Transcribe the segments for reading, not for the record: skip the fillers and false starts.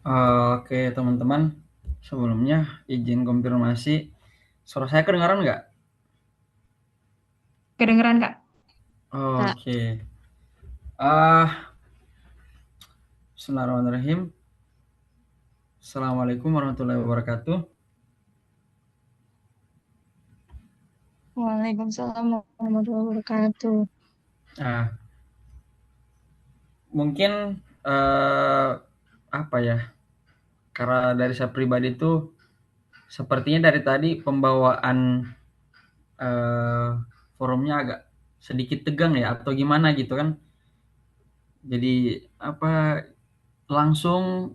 Oke, teman-teman. Sebelumnya izin konfirmasi. Suara saya kedengaran nggak? Kedengeran Kak? Kak, Oke. Ah, Bismillahirrahmanirrahim. Assalamualaikum warahmatullahi wabarakatuh. Waalaikumsalam warahmatullahi wabarakatuh. Ah, Mungkin eh, apa ya? Karena dari saya pribadi itu sepertinya dari tadi pembawaan eh, forumnya agak sedikit tegang ya atau gimana gitu kan. Jadi apa langsung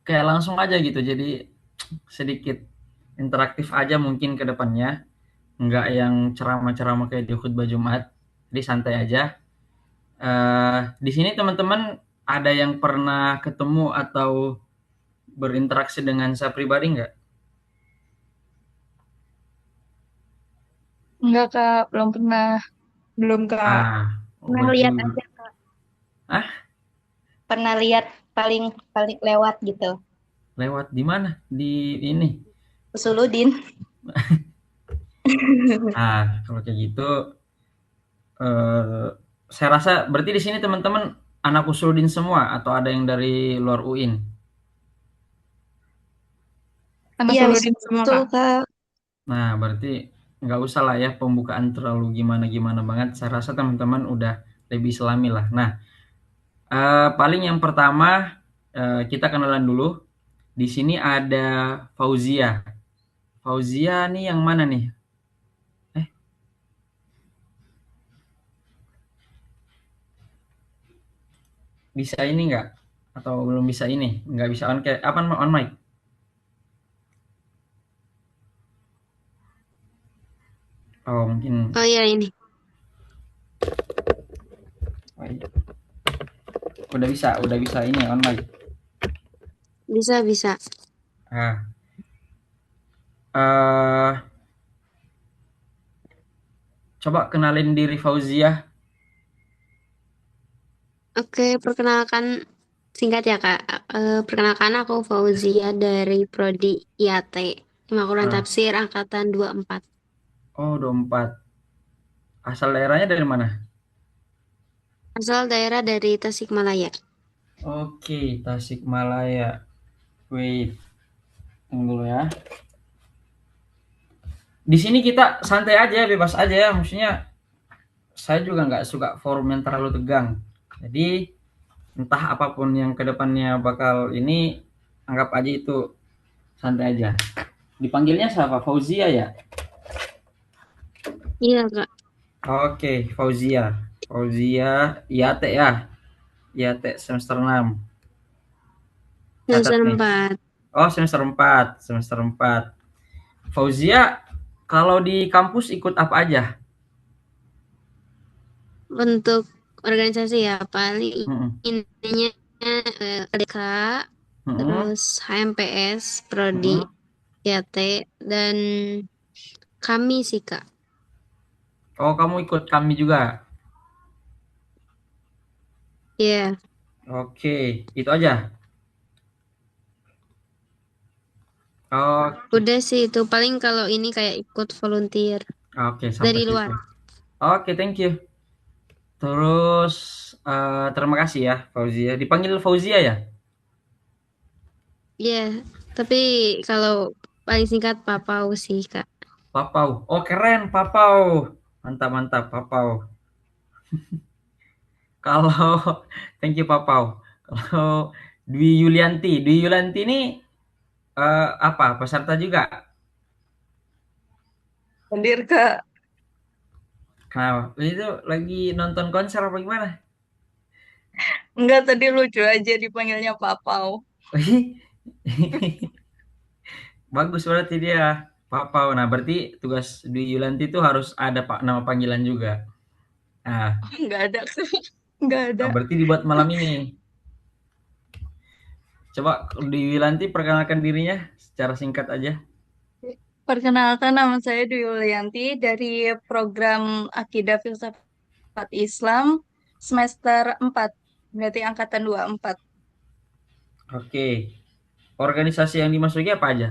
kayak langsung aja gitu. Jadi sedikit interaktif aja mungkin ke depannya. Nggak yang ceramah-ceramah kayak di khutbah Jumat. Jadi santai aja. Di sini teman-teman ada yang pernah ketemu atau berinteraksi dengan saya pribadi nggak? Enggak, Kak, belum pernah. Belum Kak. Pernah Waduh. lihat aja, Kak. Ah, Pernah lihat paling paling lewat gitu. lewat di mana? Di ini. Usuludin. Kalau kayak gitu, eh, saya rasa berarti di sini teman-teman anak Usuluddin semua atau ada yang dari luar UIN? Anak Iya, Suludin semua betul, Kak. Kak. Nah, berarti nggak usah lah ya pembukaan terlalu gimana-gimana banget. Saya rasa teman-teman udah lebih islami lah. Nah, paling yang pertama kita kenalan dulu. Di sini ada Fauzia. Fauzia nih yang mana nih? Eh, Bisa ini nggak? Atau belum bisa ini? Nggak bisa on kayak apa on mic? Oh mungkin. Oh iya ini. Oh, iya. Udah bisa ini on mic. Bisa bisa. Ah, eh Coba kenalin diri Fauzia. Oke, perkenalkan singkat ya Kak. Perkenalkan aku Fauzia dari Prodi IAT. Ilmu Quran Ah, Tafsir angkatan 24. oh 24. Asal daerahnya dari mana? Asal daerah dari Tasikmalaya. Oke, Tasikmalaya. Wait, tunggu dulu ya. Di sini kita santai aja, bebas aja ya. Maksudnya saya juga nggak suka forum yang terlalu tegang. Jadi entah apapun yang kedepannya bakal ini, anggap aja itu santai aja. Dipanggilnya siapa? Fauzia ya? Iya Kak. Oke, Fauzia. Fauzia IAT ya. IAT semester 6. Catat Semester nih. 4. Oh, semester 4. Semester 4. Fauzia, kalau di kampus ikut apa aja? Untuk organisasi ya paling Mm-mm. intinya LDK, Mm-mm. terus HMPS, Prodi Mm-mm. IAT, dan kami sih Kak. Oh, kamu ikut kami juga. Iya. Oke, itu aja. Oh, Udah sih itu paling kalau ini kayak ikut volunteer oke sampai dari situ. luar. Oke, thank you. Terus terima kasih ya Fauzia. Dipanggil Fauzia ya? Iya, tapi kalau paling singkat Papau sih Kak. Papau. Oh, keren Papau. Mantap mantap Papau. Kalau thank you Papau. Kalau Dwi Yulianti ini apa? Peserta juga? Hadir, Kak. Kenapa? Itu lagi nonton konser apa gimana? Enggak, tadi lucu aja dipanggilnya Papau. Bagus berarti dia. Papau. Nah, berarti tugas Dwi Yulianti itu harus ada Pak nama panggilan juga. Nah, Enggak ada, Kak. Enggak ada. berarti dibuat malam ini. Coba Dwi Yulianti perkenalkan dirinya secara singkat aja. Perkenalkan, nama saya Dwi Yulianti dari program Akidah Filsafat Islam semester 4. Berarti angkatan 24. Oke. Organisasi yang dimasuki apa aja?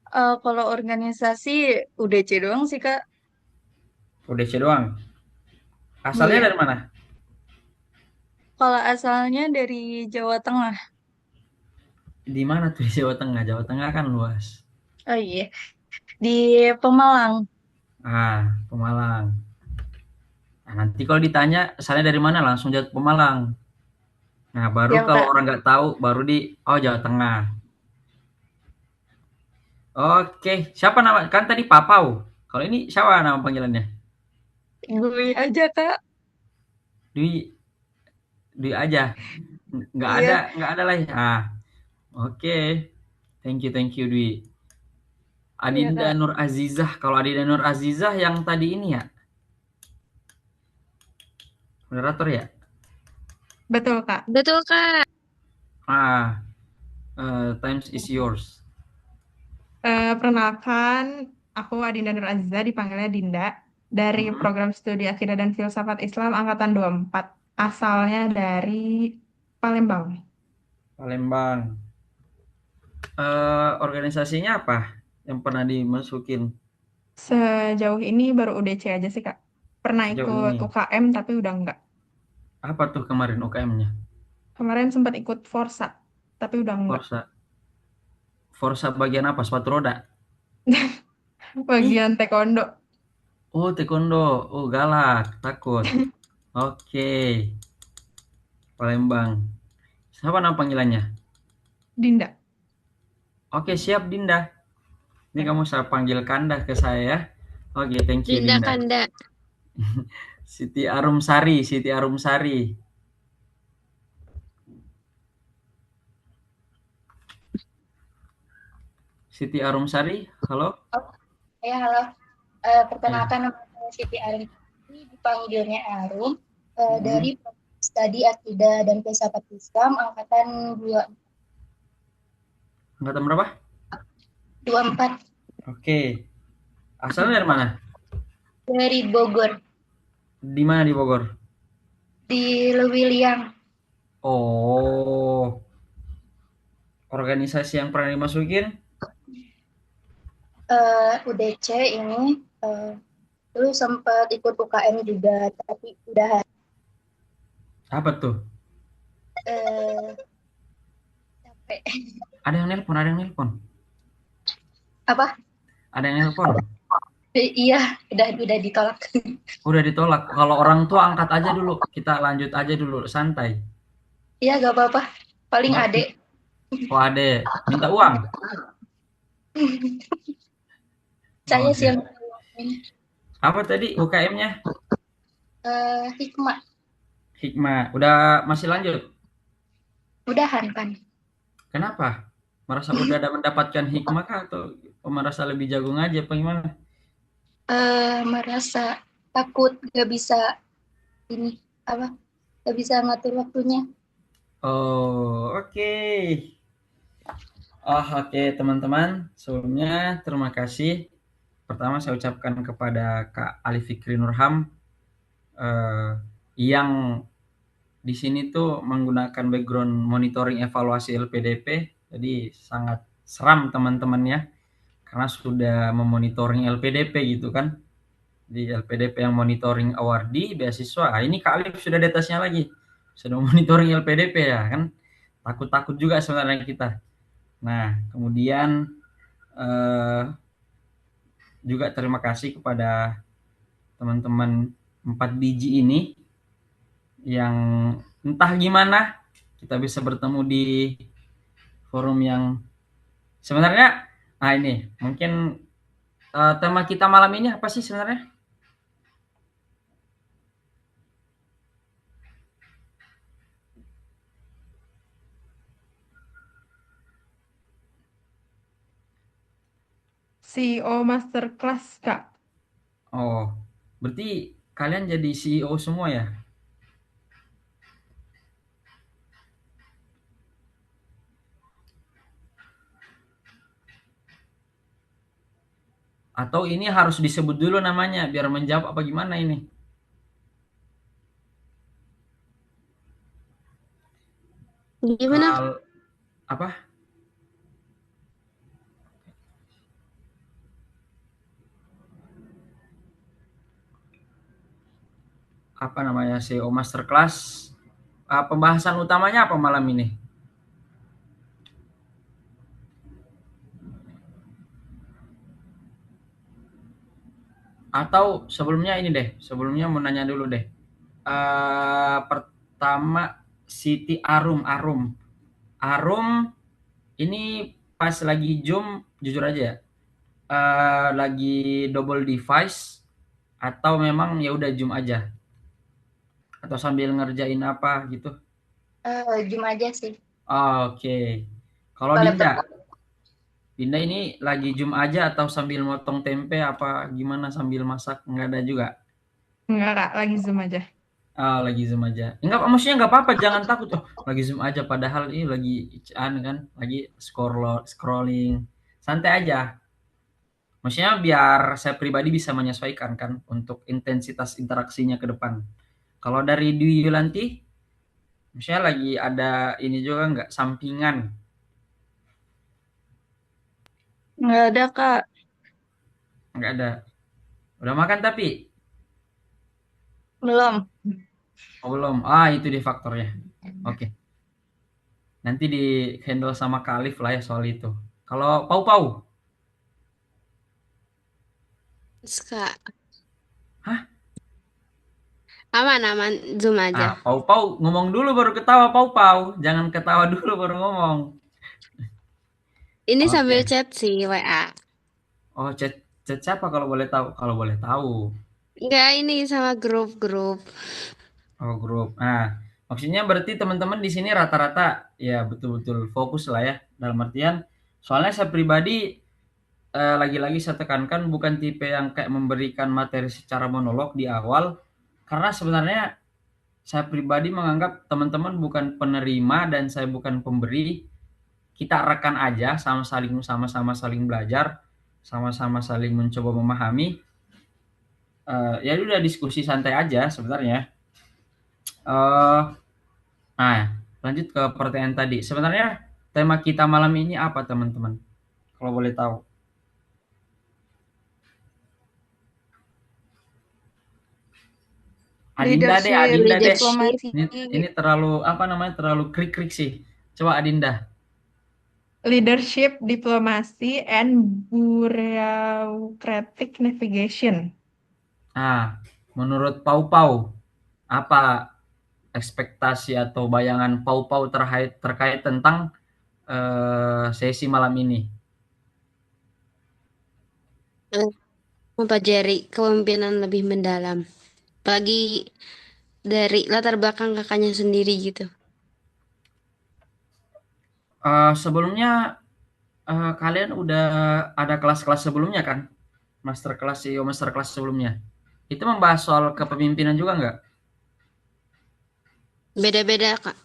Kalau organisasi UDC doang sih, Kak. UDC doang. Asalnya Iya. dari mana? Kalau asalnya dari Jawa Tengah. Di mana tuh di Jawa Tengah? Jawa Tengah kan luas. Oh iya, di Pemalang. Pemalang. Nah, nanti kalau ditanya asalnya dari mana langsung jawab Pemalang. Nah, baru Siap, kalau Kak. orang nggak tahu baru Jawa Tengah. Oke, siapa nama? Kan tadi Papau. Kalau ini siapa nama panggilannya? Gue aja, Kak. Dwi, Dwi aja. Iya. Nggak ada lagi. Oke. Thank you Dwi. Iya, Adinda Kak. Nur Azizah. Kalau Adinda Nur Azizah yang tadi ini ya, moderator ya. Betul, Kak. Betul, Kak. Ah, times is yours. Perkenalkan, aku Adinda Nur Aziza, dipanggilnya Dinda, dari Hmm, program studi Akidah dan Filsafat Islam Angkatan 24. Asalnya dari Palembang. Palembang. Organisasinya apa yang pernah dimasukin Sejauh ini baru UDC aja sih, Kak. Pernah sejauh ikut ini? UKM, tapi udah enggak. Apa tuh kemarin UKM-nya? Kemarin sempat ikut Forsa, tapi udah enggak. Forsa. Forsa bagian apa? Sepatu roda. Ih, Bagian taekwondo. oh taekwondo. Oh galak, takut. Oke, Palembang. Siapa nama panggilannya? Dinda. Oke, siap Dinda. Ini kamu saya panggil Kanda ke saya ya. Oke, thank you Dinda Dinda. Kanda. Siti Arumsari, Siti Arumsari. Siti Arumsari, halo? Ya, halo. Ya. Perkenalkan nama saya Siti Arum. Ini dipanggilnya Arum Hmm. dari Studi Akidah dan Filsafat Islam angkatan Angkatan berapa? 24 Oke. Asalnya dari mana? dari Bogor, Di mana di Bogor? di Lewiliang. Oh, organisasi yang pernah dimasukin? UDC ini dulu sempat ikut UKM juga, tapi udah Apa tuh? capek. Ada yang nelpon. Apa? Ada yang nelpon. Iya, udah ditolak. Udah ditolak. Kalau orang tua angkat aja dulu. Kita lanjut aja dulu, santai. Iya, gak apa-apa. Paling Nggak, adek. oh ade, minta uang. Saya Oke. siang Apa tadi UKM-nya? hikmah. Hikmah. Udah masih lanjut. Udahan kan. Kenapa? Merasa udah ada mendapatkan hikmah kah atau merasa lebih jago ngaji apa gimana? Merasa takut gak bisa ini apa? Gak bisa ngatur waktunya. Oh, oke. Oh, oke teman-teman. Sebelumnya terima kasih. Pertama saya ucapkan kepada Kak Ali Fikri Nurham eh, yang di sini tuh menggunakan background monitoring evaluasi LPDP. Jadi sangat seram teman-temannya karena sudah memonitoring LPDP gitu kan. Di LPDP yang monitoring awardee beasiswa. Ini Kak Alif sudah di atasnya lagi. Sudah monitoring LPDP ya kan. Takut-takut juga sebenarnya kita. Nah, kemudian eh, juga terima kasih kepada teman-teman 4 biji ini yang entah gimana kita bisa bertemu di forum yang sebenarnya ini mungkin tema kita malam ini apa sih sebenarnya? CEO Masterclass, Kak. Oh, berarti kalian jadi CEO semua ya? Atau ini harus disebut dulu namanya biar menjawab apa gimana ini? Gimana? Apa? Apa namanya SEO Masterclass? Pembahasan utamanya apa malam ini? Atau sebelumnya ini deh, sebelumnya mau nanya dulu deh. Pertama Siti Arum. Arum ini pas lagi Zoom, jujur aja ya, lagi double device atau memang ya udah Zoom aja? Atau sambil ngerjain apa gitu? Zoom aja sih. Oke. Kalau Kalau Dinda, laptop Dinda ini lagi Zoom aja atau sambil motong tempe apa gimana sambil masak? Nggak ada juga? Enggak, Kak, lagi Zoom aja. Lagi Zoom aja. Enggak, maksudnya nggak apa-apa, jangan takut. Oh, lagi Zoom aja padahal ini lagi kan, lagi scrolling. Santai aja. Maksudnya biar saya pribadi bisa menyesuaikan kan untuk intensitas interaksinya ke depan. Kalau dari Dwi Yulanti, maksudnya lagi ada ini juga nggak sampingan? Nggak ada, Kak. Nggak ada. Udah makan tapi? Belum. Oh, belum. Itu dia faktornya. Oke. Nanti di handle sama Kalif lah ya soal itu. Kalau Pau-Pau? Suka. Hah? Aman, Zoom aja. Pau-Pau ngomong dulu baru ketawa, Pau-Pau. Jangan ketawa dulu baru ngomong. Ini sambil Oke. chat sih, WA. Oh, chat siapa kalau boleh tahu? Kalau boleh tahu. Enggak, ini sama grup-grup. Oh, grup. Maksudnya berarti teman-teman di sini rata-rata ya betul-betul fokus lah ya. Dalam artian, soalnya saya pribadi lagi-lagi saya tekankan bukan tipe yang kayak memberikan materi secara monolog di awal, karena sebenarnya saya pribadi menganggap teman-teman bukan penerima dan saya bukan pemberi. Kita rekan aja, sama-sama saling belajar, sama-sama saling mencoba memahami. Ya udah diskusi santai aja sebenarnya. Eh, Nah, lanjut ke pertanyaan tadi. Sebenarnya tema kita malam ini apa, teman-teman? Kalau boleh tahu. Adinda deh, Leadership, Adinda deh. Leadership. diplomasi, Ini terlalu apa namanya? Terlalu krik-krik sih. Coba Adinda. diplomasi, and bureaucratic navigation. Menurut Pau-Pau, apa ekspektasi atau bayangan Pau-Pau terkait tentang sesi malam ini? Mempelajari kepemimpinan lebih mendalam. Apalagi dari latar belakang kakaknya sendiri gitu. Sebelumnya kalian udah ada kelas-kelas sebelumnya kan? Master kelas sebelumnya. Itu membahas soal kepemimpinan juga nggak? Beda-beda, Kak.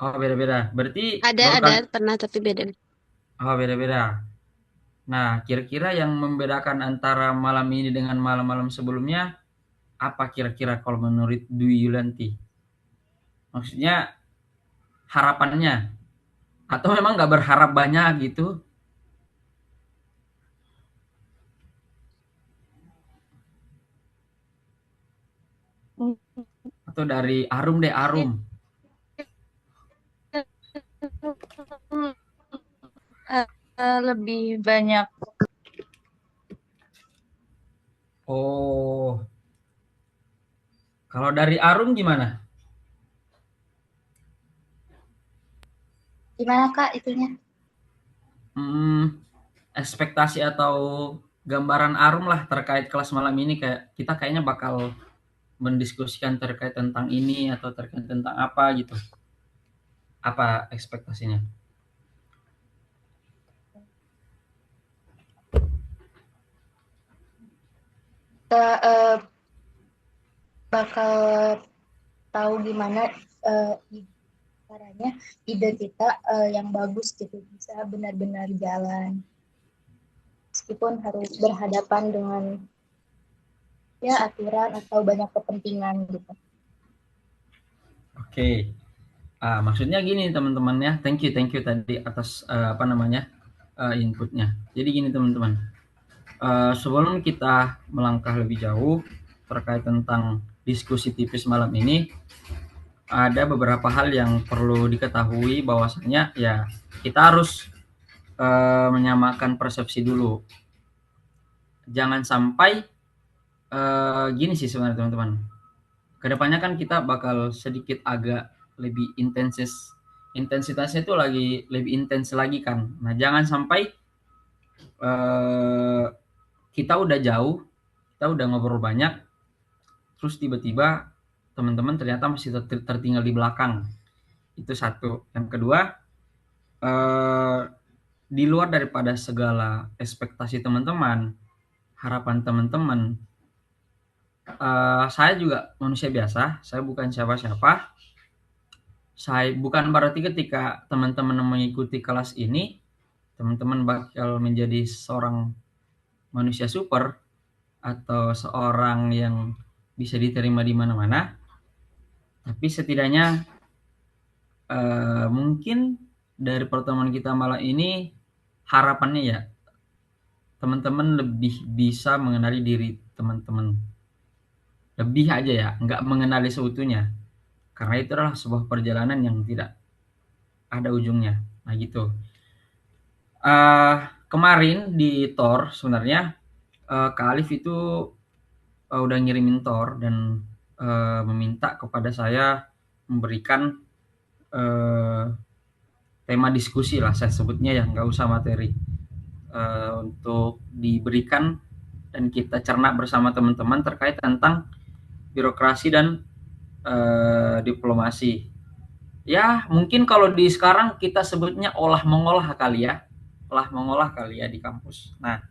Oh, beda-beda. Berarti Ada pernah tapi beda. Oh, beda-beda. Nah, kira-kira yang membedakan antara malam ini dengan malam-malam sebelumnya apa kira-kira kalau menurut Dwi Yulanti? Maksudnya harapannya atau memang nggak berharap banyak gitu? Atau dari Arum deh, Arum. Lebih banyak. Oh, kalau dari Arum gimana? gimana Kak itunya? Ekspektasi atau gambaran Arum lah terkait kelas malam ini, kayak kita kayaknya bakal mendiskusikan terkait tentang ini atau terkait tentang apa gitu. Apa ekspektasinya? Kita bakal tahu gimana caranya ide kita yang bagus gitu bisa benar-benar jalan. Meskipun harus berhadapan dengan ya aturan atau banyak kepentingan gitu. Oke. Maksudnya gini teman-teman ya, thank you tadi atas inputnya. Jadi gini teman-teman, sebelum kita melangkah lebih jauh terkait tentang diskusi tipis malam ini, ada beberapa hal yang perlu diketahui bahwasanya ya kita harus menyamakan persepsi dulu. Jangan sampai gini sih sebenarnya teman-teman. Kedepannya kan kita bakal sedikit agak lebih intensitasnya itu lebih intens lagi kan. Nah jangan sampai kita udah jauh, kita udah ngobrol banyak, terus tiba-tiba teman-teman ternyata masih tertinggal di belakang. Itu satu. Yang kedua, di luar daripada segala ekspektasi teman-teman, harapan teman-teman, saya juga manusia biasa, saya bukan siapa-siapa. Saya bukan berarti ketika teman-teman mengikuti kelas ini, teman-teman bakal menjadi seorang manusia super atau seorang yang bisa diterima di mana-mana. Tapi setidaknya mungkin dari pertemuan kita malam ini harapannya ya teman-teman lebih bisa mengenali diri teman-teman. Lebih aja ya, nggak mengenali seutuhnya. Karena itu adalah sebuah perjalanan yang tidak ada ujungnya. Nah gitu. Kemarin di Tor sebenarnya Kak Alif itu udah ngirimin Tor dan meminta kepada saya memberikan tema diskusi lah saya sebutnya ya, nggak usah materi, untuk diberikan dan kita cerna bersama teman-teman terkait tentang birokrasi dan diplomasi. Ya mungkin kalau di sekarang kita sebutnya olah mengolah kali ya di kampus. Nah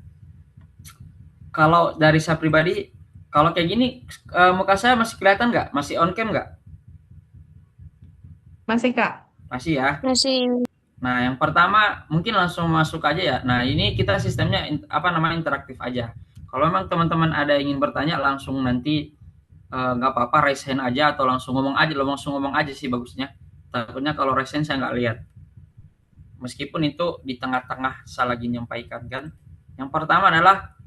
kalau dari saya pribadi, kalau kayak gini muka saya masih kelihatan nggak? Masih on cam nggak? Masih, Kak. Masih ya. Masih. Nah yang pertama mungkin langsung masuk aja ya. Nah ini kita sistemnya interaktif aja. Kalau memang teman-teman ada yang ingin bertanya langsung nanti nggak apa-apa raise hand aja atau langsung ngomong aja sih bagusnya. Takutnya kalau raise hand saya nggak lihat. Meskipun itu di tengah-tengah saya lagi nyampaikan kan. Yang pertama adalah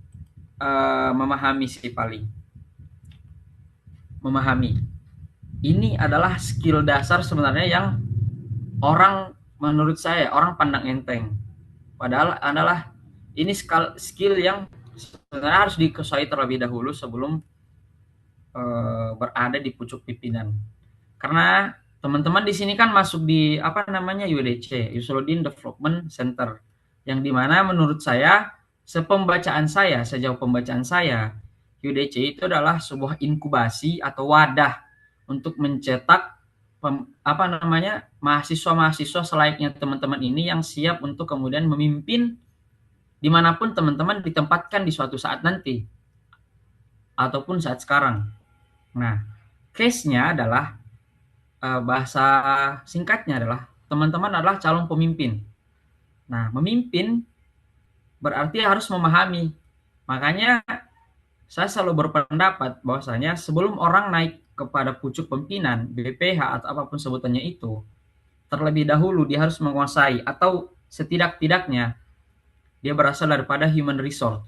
memahami sih paling. Memahami. Ini adalah skill dasar sebenarnya yang menurut saya orang pandang enteng. Padahal adalah ini skill yang sebenarnya harus dikuasai terlebih dahulu sebelum berada di pucuk pimpinan. Karena teman-teman di sini kan masuk di UDC, Yusuluddin Development Center, yang dimana menurut saya sejauh pembacaan saya, UDC itu adalah sebuah inkubasi atau wadah untuk mencetak mahasiswa-mahasiswa selayaknya teman-teman ini yang siap untuk kemudian memimpin dimanapun teman-teman ditempatkan di suatu saat nanti ataupun saat sekarang. Nah, case-nya adalah bahasa singkatnya adalah teman-teman adalah calon pemimpin. Nah, memimpin berarti harus memahami. Makanya saya selalu berpendapat bahwasanya sebelum orang naik kepada pucuk pimpinan, BPH atau apapun sebutannya itu, terlebih dahulu dia harus menguasai atau setidak-tidaknya dia berasal daripada human resource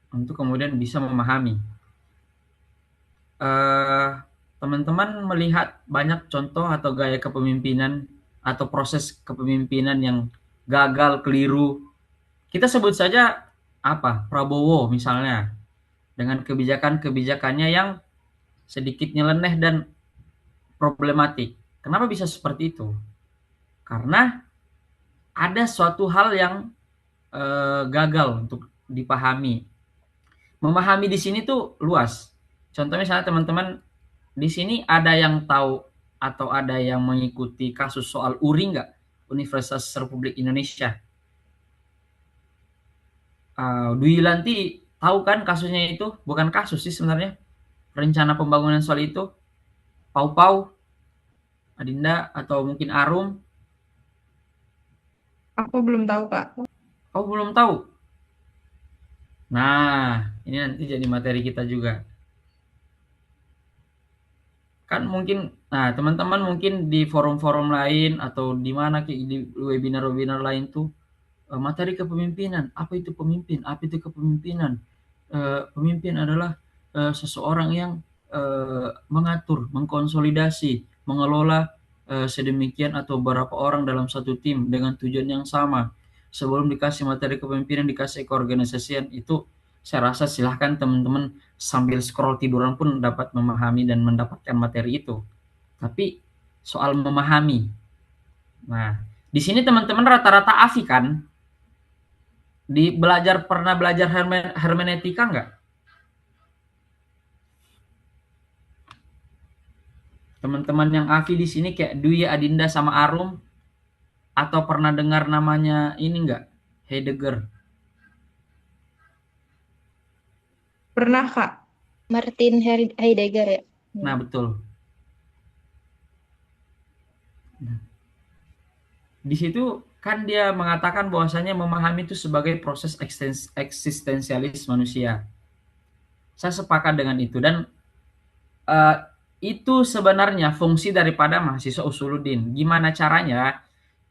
untuk kemudian bisa memahami. Teman-teman melihat banyak contoh atau gaya kepemimpinan atau proses kepemimpinan yang gagal, keliru. Kita sebut saja Prabowo misalnya, dengan kebijakannya yang sedikit nyeleneh dan problematik. Kenapa bisa seperti itu? Karena ada suatu hal yang gagal untuk dipahami. Memahami di sini tuh luas. Contohnya misalnya teman-teman di sini ada yang tahu atau ada yang mengikuti kasus soal URI nggak? Universitas Republik Indonesia. Dwi Lanti tahu kan kasusnya itu? Bukan kasus sih sebenarnya. Rencana pembangunan soal itu. Pau, Adinda, atau mungkin Arum. Aku belum tahu, Kak. Oh, belum tahu? Nah, ini nanti jadi materi kita juga. Kan mungkin, nah teman-teman mungkin di forum-forum lain atau di mana di webinar-webinar lain tuh materi kepemimpinan. Apa itu pemimpin? Apa itu kepemimpinan? Pemimpin adalah seseorang yang mengatur, mengkonsolidasi, mengelola sedemikian atau beberapa orang dalam satu tim dengan tujuan yang sama. Sebelum dikasih materi kepemimpinan, dikasih keorganisasian, itu saya rasa silahkan teman-teman sambil scroll tiduran pun dapat memahami dan mendapatkan materi itu. Tapi soal memahami, nah di sini teman-teman rata-rata AFI kan? Pernah belajar hermeneutika nggak? Teman-teman yang AFI di sini kayak Dwi, Adinda sama Arum, atau pernah dengar namanya ini nggak? Heidegger. Pernah, Kak. Martin Heidegger ya. Nah, betul. Di situ kan dia mengatakan bahwasanya memahami itu sebagai proses eksistensialis manusia. Saya sepakat dengan itu dan uh, itu sebenarnya fungsi daripada mahasiswa Usuluddin. Gimana caranya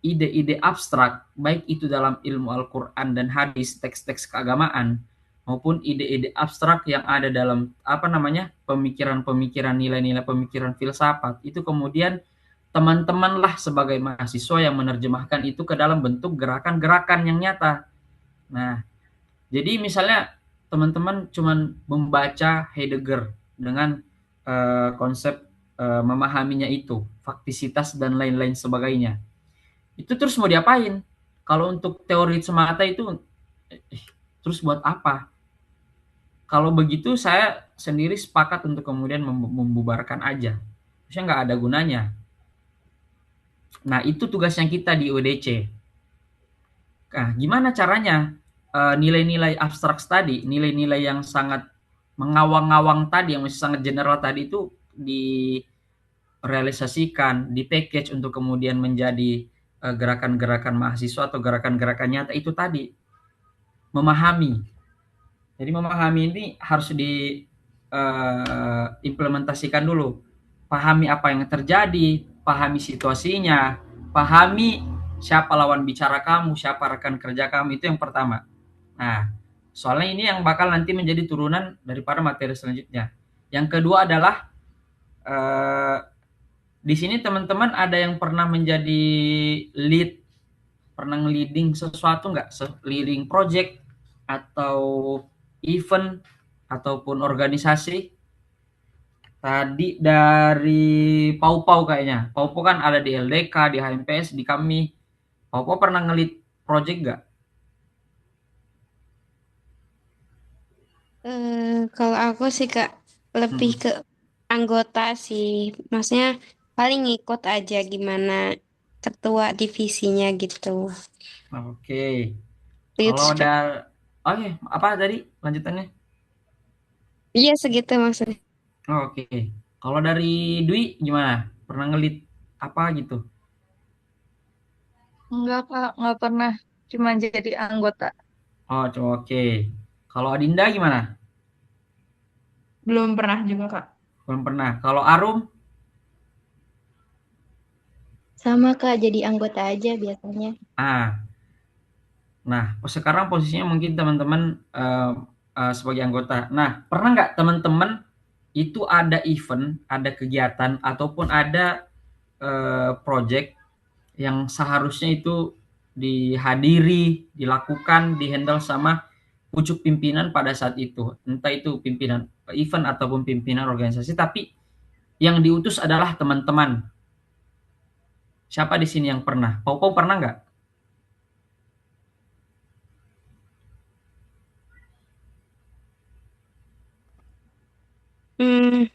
ide-ide abstrak, baik itu dalam ilmu Al-Quran dan hadis, teks-teks keagamaan, maupun ide-ide abstrak yang ada dalam pemikiran-pemikiran, nilai-nilai pemikiran filsafat, itu kemudian teman-temanlah sebagai mahasiswa yang menerjemahkan itu ke dalam bentuk gerakan-gerakan yang nyata. Nah, jadi misalnya teman-teman cuman membaca Heidegger dengan konsep memahaminya itu, faktisitas dan lain-lain sebagainya. Itu terus mau diapain? Kalau untuk teori semata itu terus buat apa? Kalau begitu saya sendiri sepakat untuk kemudian membubarkan aja. Maksudnya nggak ada gunanya. Nah, itu tugasnya kita di UDC. Nah, gimana caranya nilai-nilai abstrak tadi, nilai-nilai yang sangat mengawang-awang tadi, yang masih sangat general tadi itu direalisasikan, di package untuk kemudian menjadi gerakan-gerakan mahasiswa atau gerakan-gerakan nyata itu tadi, memahami. Jadi memahami ini harus diimplementasikan dulu. Pahami apa yang terjadi, pahami situasinya, pahami siapa lawan bicara kamu, siapa rekan kerja kamu, itu yang pertama. Nah, soalnya ini yang bakal nanti menjadi turunan daripada materi selanjutnya. Yang kedua adalah di sini teman-teman ada yang pernah menjadi lead, pernah nge-leading sesuatu nggak? Leading project atau event ataupun organisasi? Tadi dari Pau-Pau kayaknya. Pau-Pau kan ada di LDK, di HMPS, di kami. Pau-Pau pernah nge-lead project nggak? Kalau aku sih Kak lebih Hmm. ke anggota sih. Maksudnya paling ngikut aja gimana ketua divisinya gitu. Oke. Kalau Leads Kak. ada, oke, apa tadi lanjutannya? Iya segitu maksudnya. Oke. Kalau dari Dwi gimana? Pernah nge-lead apa gitu? Enggak, Kak. Nggak pernah. Cuma jadi anggota. Oh, oke. Kalau Adinda gimana? Belum pernah juga, Kak. Belum pernah. Kalau Arum? Sama Kak, jadi anggota aja biasanya. Ah, nah sekarang posisinya mungkin teman-teman sebagai anggota. Nah, pernah nggak teman-teman itu ada event, ada kegiatan, ataupun ada project yang seharusnya itu dihadiri, dilakukan, dihandle sama pucuk pimpinan pada saat itu. Entah itu pimpinan event ataupun pimpinan organisasi, tapi yang diutus adalah teman-teman. Siapa di sini yang pernah? Pau pernah nggak?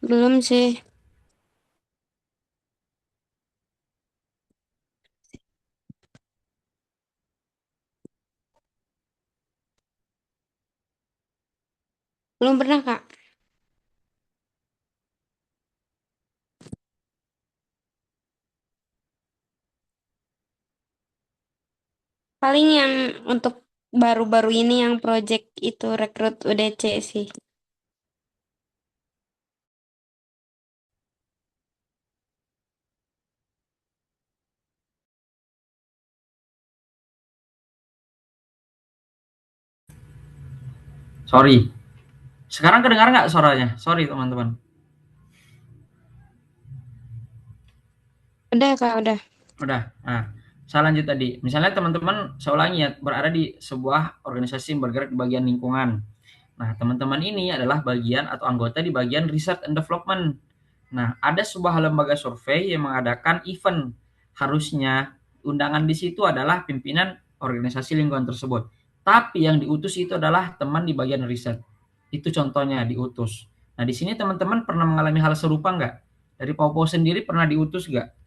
Belum sih. Belum pernah Kak. Paling yang untuk baru-baru ini yang project itu rekrut UDC sih. Sorry. Sekarang kedengar nggak suaranya? Sorry teman-teman. Udah Kak, udah. Udah. Nah, saya lanjut tadi. Misalnya teman-teman, saya ulangi ya, berada di sebuah organisasi yang bergerak di bagian lingkungan. Nah, teman-teman ini adalah bagian atau anggota di bagian research and development. Nah, ada sebuah lembaga survei yang mengadakan event. Harusnya undangan di situ adalah pimpinan organisasi lingkungan tersebut. Tapi yang diutus itu adalah teman di bagian riset. Itu contohnya diutus. Nah, di sini teman-teman pernah mengalami hal serupa nggak? Dari Popo sendiri pernah diutus nggak?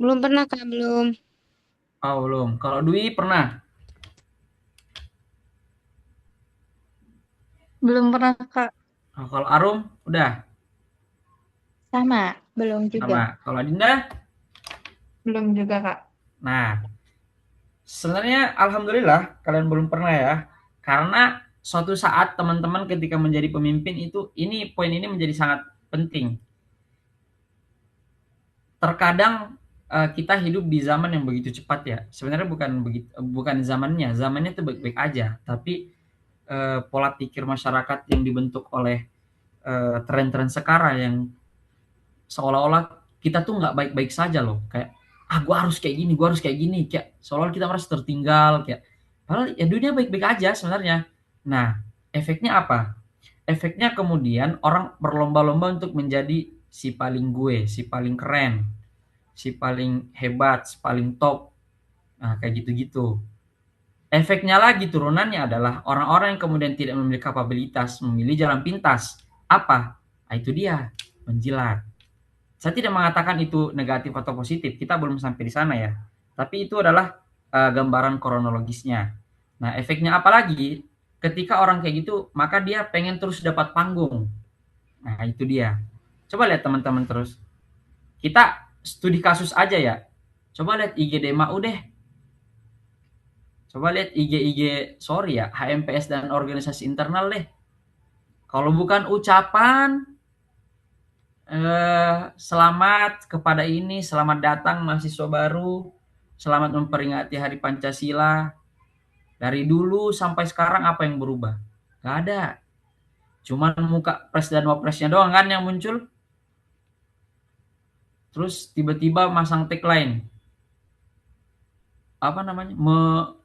Belum pernah Kak, belum. Oh, belum. Kalau Dwi pernah? Belum pernah, Kak. Oh, kalau Arum udah? Sama, belum juga. Sama. Kalau Dinda? Belum juga, Kak. Nah, sebenarnya alhamdulillah kalian belum pernah ya. Karena suatu saat teman-teman ketika menjadi pemimpin itu poin ini menjadi sangat penting. Terkadang kita hidup di zaman yang begitu cepat ya. Sebenarnya bukan zamannya. Zamannya itu baik-baik aja, tapi pola pikir masyarakat yang dibentuk oleh tren-tren sekarang yang seolah-olah kita tuh nggak baik-baik saja loh, kayak gue harus kayak gini, gue harus kayak gini, kayak seolah kita merasa tertinggal, kayak padahal ya dunia baik-baik aja sebenarnya. Nah, efeknya apa? Efeknya kemudian orang berlomba-lomba untuk menjadi si paling gue, si paling keren, si paling hebat, si paling top. Nah, kayak gitu-gitu. Efeknya lagi turunannya adalah orang-orang yang kemudian tidak memiliki kapabilitas memilih jalan pintas. Apa? Nah, itu dia, menjilat. Saya tidak mengatakan itu negatif atau positif, kita belum sampai di sana ya. Tapi itu adalah gambaran kronologisnya. Nah, efeknya apa lagi? Ketika orang kayak gitu, maka dia pengen terus dapat panggung. Nah, itu dia. Coba lihat teman-teman terus. Kita studi kasus aja ya. Coba lihat IG DMAU deh. Coba lihat IG sorry ya, HMPS dan organisasi internal deh. Kalau bukan ucapan selamat kepada ini, selamat datang mahasiswa baru, selamat memperingati Hari Pancasila. Dari dulu sampai sekarang apa yang berubah? Gak ada. Cuman muka pres dan wapresnya doang kan yang muncul. Terus tiba-tiba masang tagline. Apa namanya?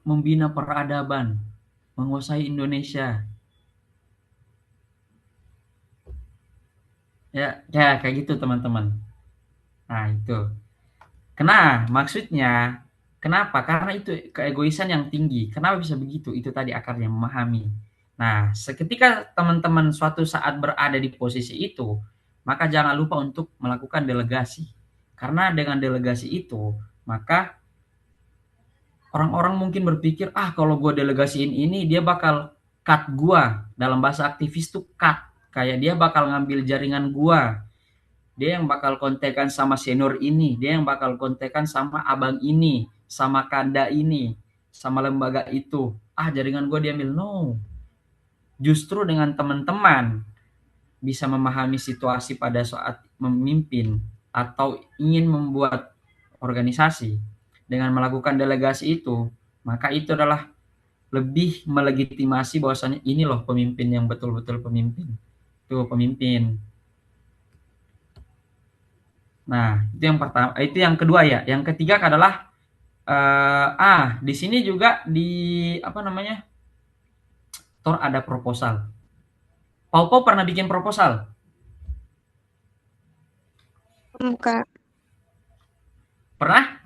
Membina peradaban, menguasai Indonesia. Ya, kayak gitu teman-teman. Nah, itu. Maksudnya kenapa? Karena itu keegoisan yang tinggi. Kenapa bisa begitu? Itu tadi akarnya memahami. Nah, seketika teman-teman suatu saat berada di posisi itu, maka jangan lupa untuk melakukan delegasi. Karena dengan delegasi itu, maka orang-orang mungkin berpikir, kalau gue delegasiin ini, dia bakal cut gua. Dalam bahasa aktivis tuh cut. Kayak dia bakal ngambil jaringan gua. Dia yang bakal kontekan sama senior ini, dia yang bakal kontekan sama abang ini, sama kanda ini, sama lembaga itu. Jaringan gue diambil. No. Justru dengan teman-teman bisa memahami situasi pada saat memimpin atau ingin membuat organisasi dengan melakukan delegasi itu, maka itu adalah lebih melegitimasi bahwasanya ini loh pemimpin yang betul-betul pemimpin. Itu pemimpin. Nah, itu yang pertama, itu yang kedua ya. Yang ketiga adalah di sini juga di apa namanya? Tor ada proposal. Pau pernah bikin proposal? Kak. Pernah?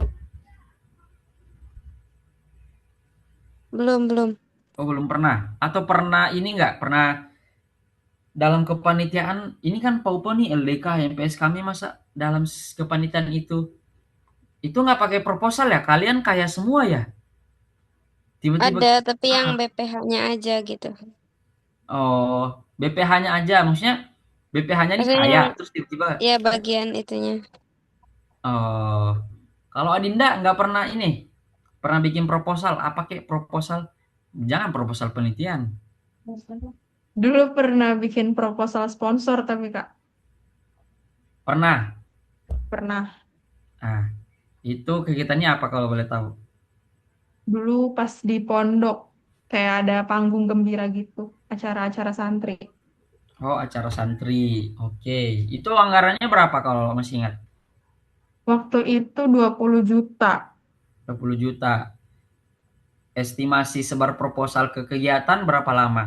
Belum. Oh, belum pernah. Atau pernah ini enggak? Pernah dalam kepanitiaan, ini kan Pau nih LDK MPS kami, masa dalam kepanitiaan itu nggak pakai proposal ya? Kalian kaya semua ya? Tiba-tiba Ada, tapi yang BPH-nya aja gitu. oh, BPH-nya aja, maksudnya BPH-nya ini Maksudnya kaya, yang terus tiba-tiba ya bagian itunya. oh, kalau Adinda nggak pernah ini, pernah bikin proposal, apa kayak proposal? Jangan proposal penelitian. Dulu pernah bikin proposal sponsor, tapi Kak, Pernah. pernah. Nah, itu kegiatannya apa kalau boleh tahu? dulu pas di pondok kayak ada panggung gembira gitu, acara-acara santri. Oh, acara santri. Oke. Itu anggarannya berapa kalau masih ingat? Waktu itu 20 juta. 20 juta. Estimasi sebar proposal ke kegiatan berapa lama?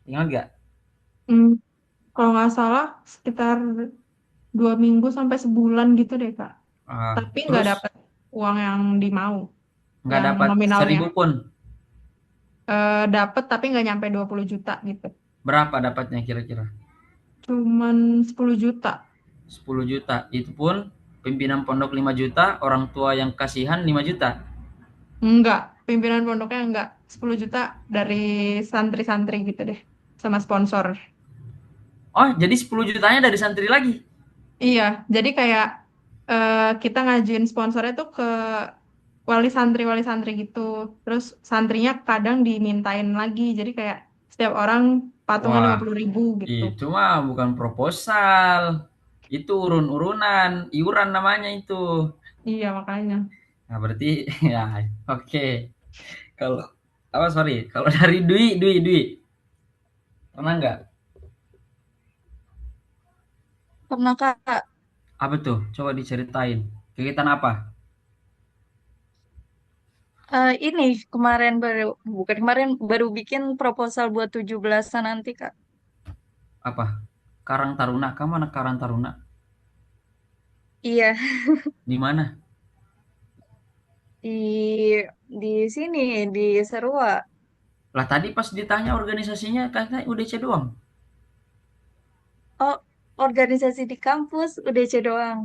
Ingat nggak? Hmm, kalau nggak salah sekitar 2 minggu sampai sebulan gitu deh Kak. Tapi nggak Terus dapat uang yang dimau, nggak yang dapat nominalnya. 1.000 pun. Dapat tapi nggak nyampe 20 juta gitu. Berapa dapatnya kira-kira? Cuman 10 juta. 10 juta. Itu pun pimpinan pondok 5 juta, orang tua yang kasihan 5 juta. Enggak, pimpinan pondoknya enggak. 10 juta dari santri-santri gitu deh. Sama sponsor. Oh, jadi 10 jutanya dari santri lagi. Iya, jadi kayak kita ngajuin sponsornya tuh ke wali santri gitu. Terus santrinya kadang dimintain lagi. Jadi kayak setiap orang patungan Wah, 50.000 gitu. itu mah bukan proposal. Itu urun-urunan, iuran namanya itu. Iya, makanya. Nah, berarti ya oke. Kalau apa sorry, kalau dari Dwi, pernah nggak? Pernah Kak, Apa tuh? Coba diceritain. Kegiatan apa? ini kemarin bukan kemarin, baru bikin proposal buat 17-an nanti Kak. Apa? Karang Taruna. Kamu anak Karang Taruna? Iya, Di mana? di sini di Serua. Lah tadi pas ditanya organisasinya katanya UDC doang. Oh, organisasi di kampus udah C doang.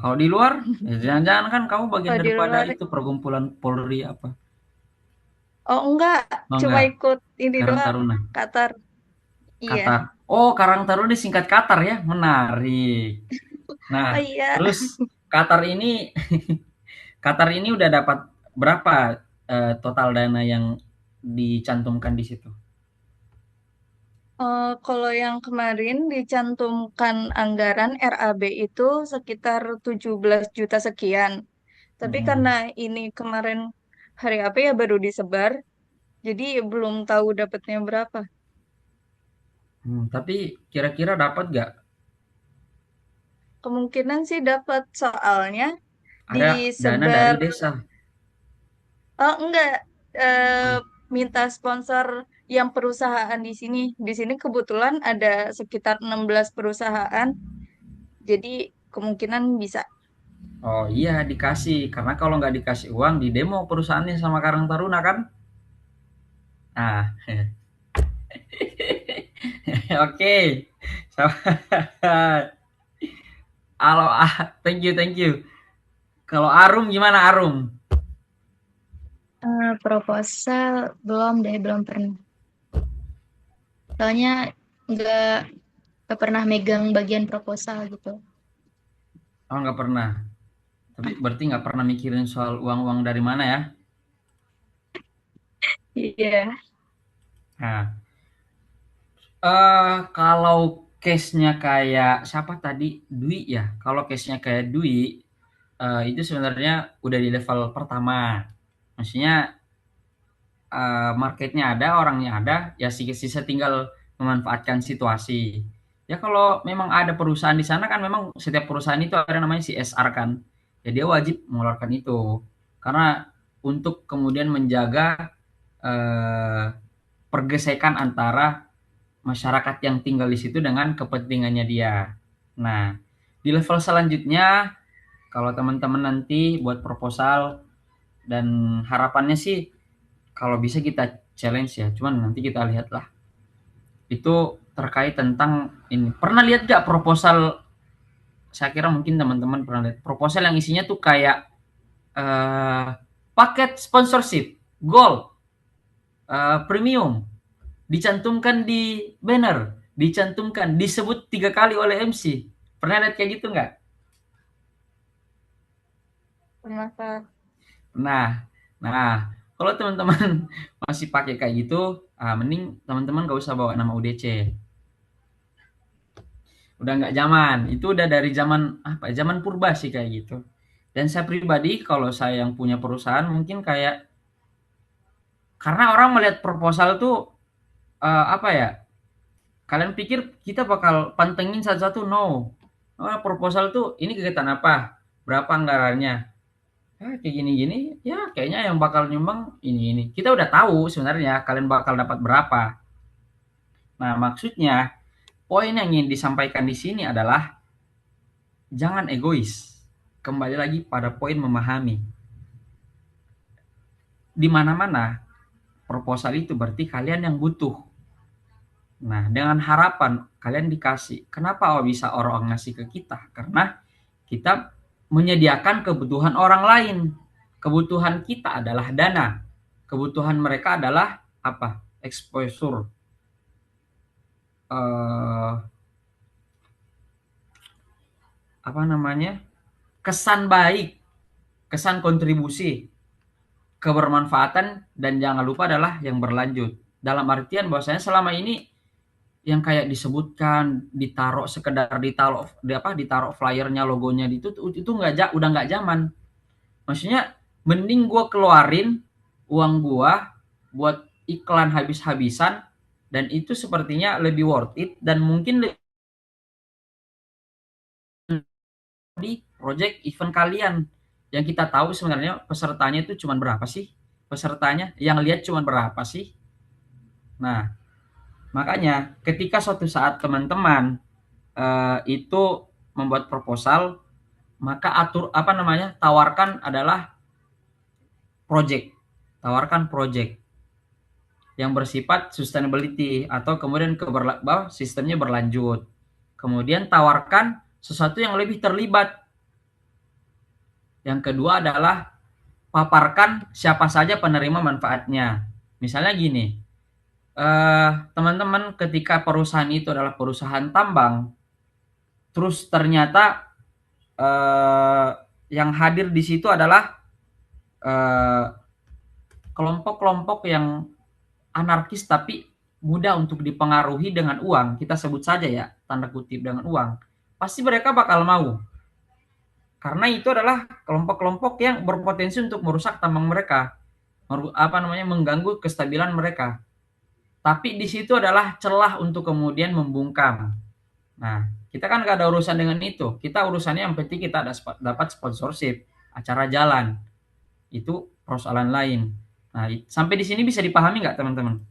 Kalau di luar, ya jangan-jangan kan kamu bagian Kalau di daripada luar, itu perkumpulan Polri apa? oh enggak, Oh cuma enggak, ikut ini Karang doang, Taruna. Qatar. Iya. Qatar. Oh, Karang Taruna disingkat Qatar ya. Menarik. Nah, Oh iya. terus Qatar ini Qatar ini udah dapat berapa total dana yang dicantumkan di situ? Kalau yang kemarin dicantumkan anggaran RAB itu sekitar 17 juta sekian. Tapi karena Mm-mm. ini kemarin hari apa ya baru disebar, jadi belum tahu dapatnya berapa. Tapi kira-kira dapat nggak? Kemungkinan sih dapat soalnya Ada dana dari disebar. desa. Oh enggak, Hmm. minta sponsor yang perusahaan di sini. Di sini kebetulan ada sekitar 16 perusahaan, jadi kemungkinan bisa. Oh iya dikasih, karena kalau nggak dikasih uang di demo perusahaannya sama Karang Taruna kan? Nah, oke. Halo, thank you. Kalau Arum gimana Arum? Proposal belum deh, belum pernah. Soalnya nggak nggak pernah megang bagian proposal gitu. Oh nggak pernah. Tapi berarti nggak pernah mikirin soal uang-uang dari mana ya? Iya. Nah, kalau case-nya kayak siapa tadi? Dwi ya. Kalau case-nya kayak Dwi, itu sebenarnya udah di level pertama. Maksudnya marketnya ada, orangnya ada, ya sisa tinggal memanfaatkan situasi. Ya kalau memang ada perusahaan di sana kan memang setiap perusahaan itu ada namanya CSR kan. Ya dia wajib mengeluarkan itu. Karena untuk kemudian menjaga eh, pergesekan antara masyarakat yang tinggal di situ dengan kepentingannya dia. Nah, di level selanjutnya kalau teman-teman nanti buat proposal dan harapannya sih kalau bisa kita challenge ya, cuman nanti kita lihatlah. Itu terkait tentang ini. Pernah lihat gak proposal? Saya kira mungkin teman-teman pernah lihat proposal yang isinya tuh kayak eh, paket sponsorship, gold, premium, dicantumkan di banner, dicantumkan, disebut 3 kali oleh MC. Pernah lihat kayak gitu nggak? Pernah Kak. Nah, nah, kalau teman-teman masih pakai kayak gitu, mending teman-teman gak usah bawa nama UDC. Udah nggak zaman, itu udah dari zaman apa? Zaman purba sih kayak gitu. Dan saya pribadi, kalau saya yang punya perusahaan, mungkin kayak Karena orang melihat proposal tuh apa ya? Kalian pikir kita bakal pantengin satu-satu? No. Oh, proposal tuh ini kegiatan apa? Berapa anggarannya? Kayak gini-gini, ya kayaknya yang bakal nyumbang ini. Kita udah tahu sebenarnya kalian bakal dapat berapa. Nah, maksudnya poin yang ingin disampaikan di sini adalah jangan egois. Kembali lagi pada poin memahami. Di mana-mana proposal itu berarti kalian yang butuh. Nah, dengan harapan kalian dikasih. Kenapa bisa orang ngasih ke kita? Karena kita menyediakan kebutuhan orang lain. Kebutuhan kita adalah dana. Kebutuhan mereka adalah apa? Exposure. Apa namanya? Kesan baik, kesan kontribusi, kebermanfaatan, dan jangan lupa adalah yang berlanjut. Dalam artian bahwasanya selama ini yang kayak disebutkan ditaruh sekedar ditaruh flyernya logonya itu udah nggak zaman. Maksudnya mending gue keluarin uang gue buat iklan habis-habisan dan itu sepertinya lebih worth it dan mungkin di project event kalian yang kita tahu sebenarnya pesertanya itu cuma berapa sih, pesertanya yang lihat cuma berapa sih. Nah, makanya ketika suatu saat teman-teman itu membuat proposal, maka tawarkan adalah project, tawarkan project yang bersifat sustainability atau kemudian bahwa sistemnya berlanjut. Kemudian tawarkan sesuatu yang lebih terlibat. Yang kedua adalah paparkan siapa saja penerima manfaatnya. Misalnya gini, teman-teman ketika perusahaan itu adalah perusahaan tambang, terus ternyata yang hadir di situ adalah kelompok-kelompok yang anarkis tapi mudah untuk dipengaruhi dengan uang, kita sebut saja ya tanda kutip dengan uang, pasti mereka bakal mau. Karena itu adalah kelompok-kelompok yang berpotensi untuk merusak tambang mereka, mengganggu kestabilan mereka. Tapi di situ adalah celah untuk kemudian membungkam. Nah, kita kan gak ada urusan dengan itu. Kita urusannya yang penting kita dapat sponsorship, acara jalan. Itu persoalan lain. Nah, sampai di sini bisa dipahami nggak teman-teman?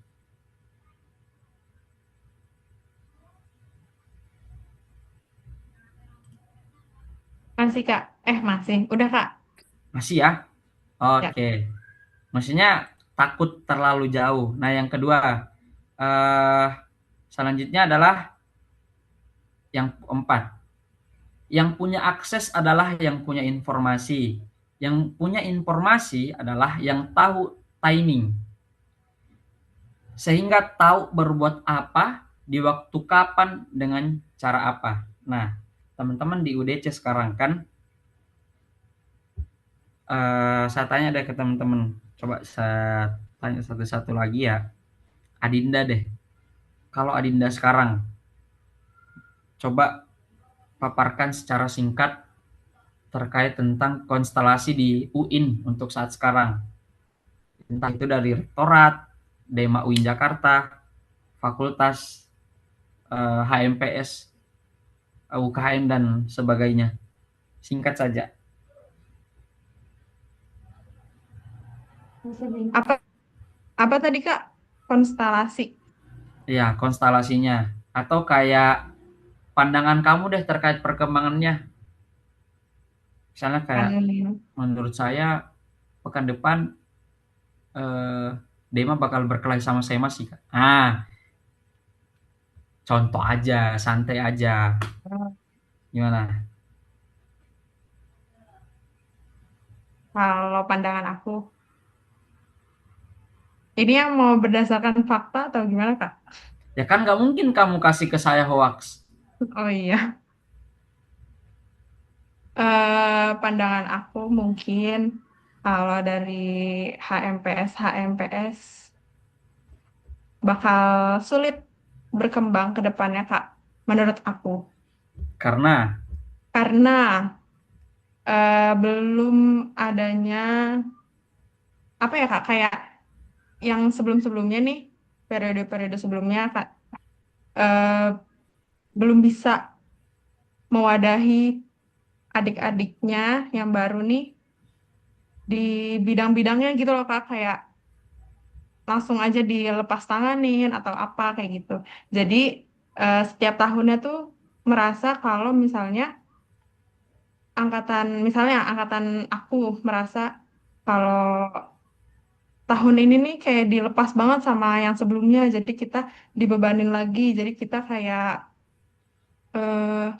Masih Kak. Masih. Udah Kak. Masih ya? Ya. Oke. Maksudnya takut terlalu jauh. Nah, yang kedua, selanjutnya adalah yang keempat. Yang punya akses adalah yang punya informasi. Yang punya informasi adalah yang tahu timing. Sehingga tahu berbuat apa, di waktu kapan, dengan cara apa. Nah, teman-teman di UDC sekarang kan, saya tanya deh ke teman-teman. Coba saya tanya satu-satu lagi ya. Adinda deh. Kalau Adinda sekarang, coba paparkan secara singkat terkait tentang konstelasi di UIN untuk saat sekarang. Entah itu dari Rektorat, Dema UIN Jakarta, Fakultas, HMPS, UKM, dan sebagainya. Singkat saja. Apa tadi Kak? Konstelasi. Ya, konstelasinya. Atau kayak pandangan kamu deh terkait perkembangannya. Misalnya kayak menurut saya pekan depan Dema bakal berkelahi sama saya masih Kak. Contoh aja, santai aja. Gimana? Kalau pandangan aku, ini yang mau berdasarkan fakta atau gimana Kak? Ya kan nggak mungkin kamu kasih ke saya hoax. Oh iya. Pandangan aku mungkin kalau dari HMPS bakal sulit berkembang ke depannya Kak, menurut aku. Karena Karena belum adanya apa ya Kak, kayak yang sebelum-sebelumnya nih, periode-periode sebelumnya Kak, eh, belum bisa mewadahi adik-adiknya yang baru nih di bidang-bidangnya gitu loh Kak, kayak langsung aja dilepas tanganin atau apa kayak gitu. Jadi setiap tahunnya tuh merasa kalau misalnya angkatan aku merasa kalau tahun ini nih kayak dilepas banget sama yang sebelumnya, jadi kita dibebanin lagi, jadi kita kayak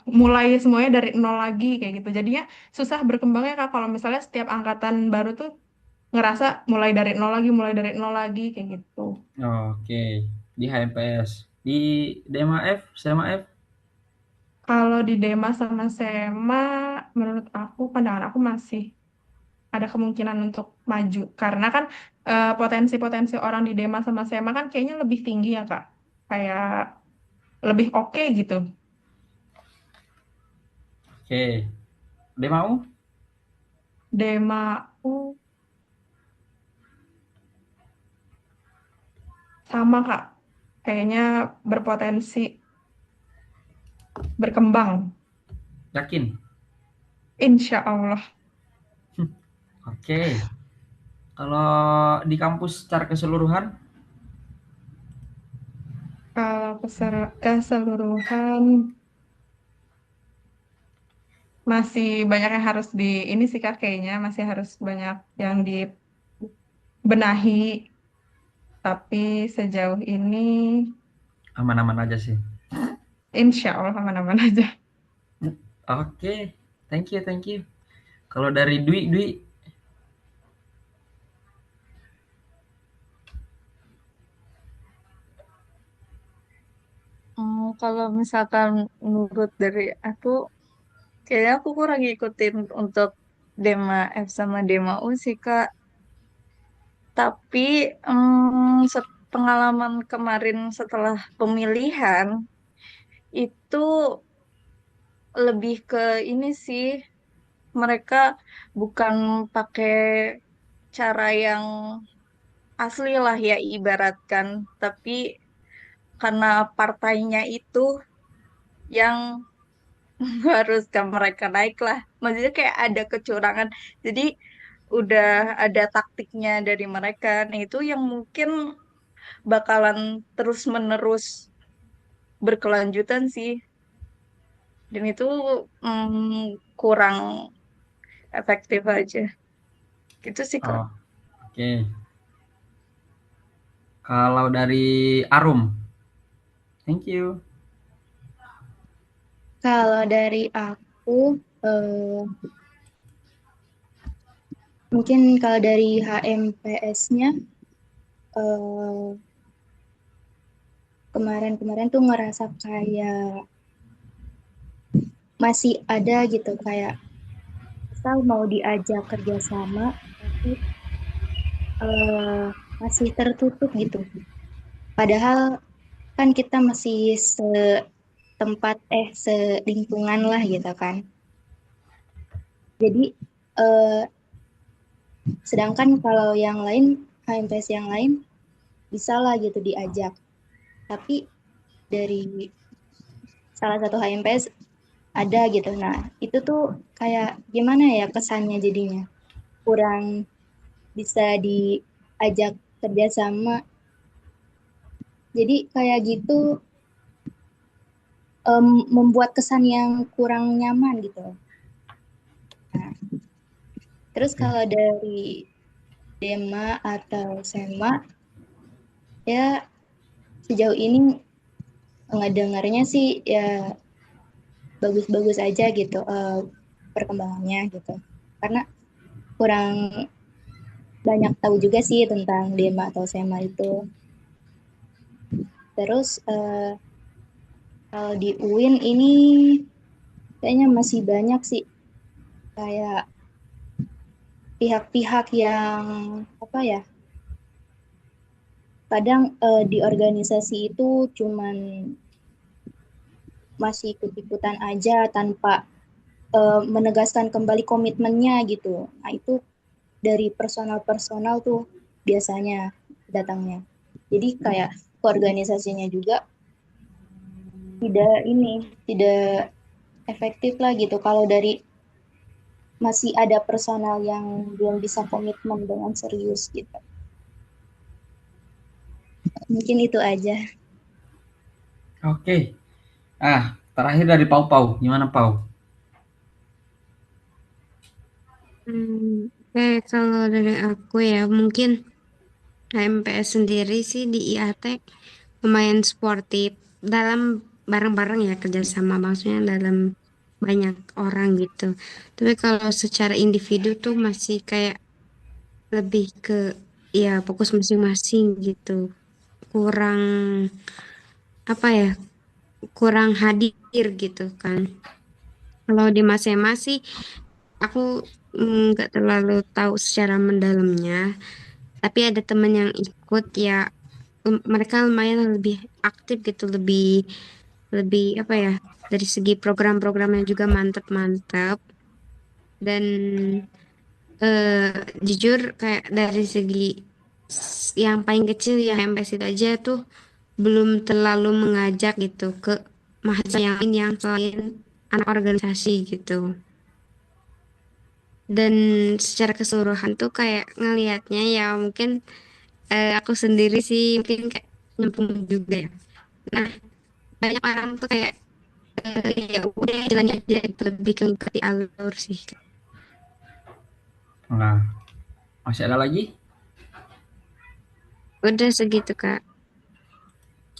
mulai semuanya dari nol lagi kayak gitu. Jadinya susah berkembangnya Kak kalau misalnya setiap angkatan baru tuh ngerasa mulai dari nol lagi kayak gitu. Oke, di HMPS. Di DMAF, SEMAF? Kalau di Dema sama Sema, menurut aku, pandangan aku masih ada kemungkinan untuk maju. Karena kan potensi-potensi orang di Dema sama Sema kan kayaknya lebih tinggi ya, Kak. Kayak lebih oke gitu. Oke. DMAU? Dema U sama, Kak. Kayaknya berpotensi berkembang. Yakin? Insya Allah. Oke. Kalau di kampus secara keseluruhan, Kalau keseluruhan masih banyak yang harus ini sih Kak, kayaknya masih harus banyak yang dibenahi. Tapi sejauh ini aman-aman aja sih. insya Allah aman-aman aja. Oke, thank you, thank you. Kalau dari Dwi, Kalau misalkan menurut dari aku, kayaknya aku kurang ngikutin untuk Dema F sama Dema U sih, Kak. Tapi pengalaman kemarin setelah pemilihan itu lebih ke ini sih, mereka bukan pakai cara yang asli lah ya ibaratkan, tapi karena partainya itu yang haruskan mereka naik lah. Maksudnya kayak ada kecurangan. Jadi udah ada taktiknya dari mereka. Nah itu yang mungkin bakalan terus-menerus berkelanjutan sih. Dan itu kurang efektif aja. Gitu sih, Kak. oh, oke. Kalau dari Arum, thank you. Kalau dari aku, mungkin kalau dari HMPS-nya, kemarin-kemarin tuh ngerasa kayak masih ada gitu, kayak misal mau diajak kerjasama, tapi masih tertutup gitu. Padahal kan kita masih selingkungan lah gitu kan. Jadi sedangkan kalau yang lain, HMPS yang lain bisa lah gitu diajak. Tapi dari salah satu HMPS ada gitu. Nah, itu tuh kayak gimana ya kesannya jadinya. Kurang bisa diajak kerjasama. Jadi kayak gitu membuat kesan yang kurang nyaman gitu. Nah, terus kalau dari Dema atau Sema, ya sejauh ini ngedengarnya sih ya bagus-bagus aja gitu perkembangannya gitu. Karena kurang banyak tahu juga sih tentang Dema atau Sema itu. Terus kalau di UIN ini kayaknya masih banyak sih kayak pihak-pihak yang apa ya, kadang di organisasi itu cuman masih ikut-ikutan aja tanpa menegaskan kembali komitmennya gitu. Nah itu dari personal-personal tuh biasanya. datangnya. Jadi kayak keorganisasinya juga tidak efektif lah gitu kalau dari masih ada personal yang belum bisa komitmen dengan serius gitu. Mungkin itu aja. Oke. Terakhir dari Pau. Gimana Pau? Oke, kalau dari aku ya mungkin HMPS sendiri sih di IAT lumayan sportif dalam bareng-bareng ya kerjasama, maksudnya dalam banyak orang gitu. Tapi kalau secara individu tuh masih kayak lebih ke ya fokus masing-masing gitu. Kurang apa ya? Kurang hadir gitu kan. Kalau di masing-masing aku nggak terlalu tahu secara mendalamnya, tapi ada temen yang ikut ya, mereka lumayan lebih aktif gitu, lebih lebih apa ya, dari segi program-programnya juga mantep-mantep. Dan eh, jujur kayak dari segi yang paling kecil ya MPS itu aja tuh belum terlalu mengajak gitu ke mahasiswa yang lain yang selain anak organisasi gitu. Dan secara keseluruhan tuh kayak ngelihatnya ya mungkin aku sendiri sih mungkin kayak nyempung juga ya. Nah, banyak orang tuh kayak ya udah jalannya aja itu lebih ke ngikuti alur sih. Nah, masih ada lagi? Udah segitu Kak.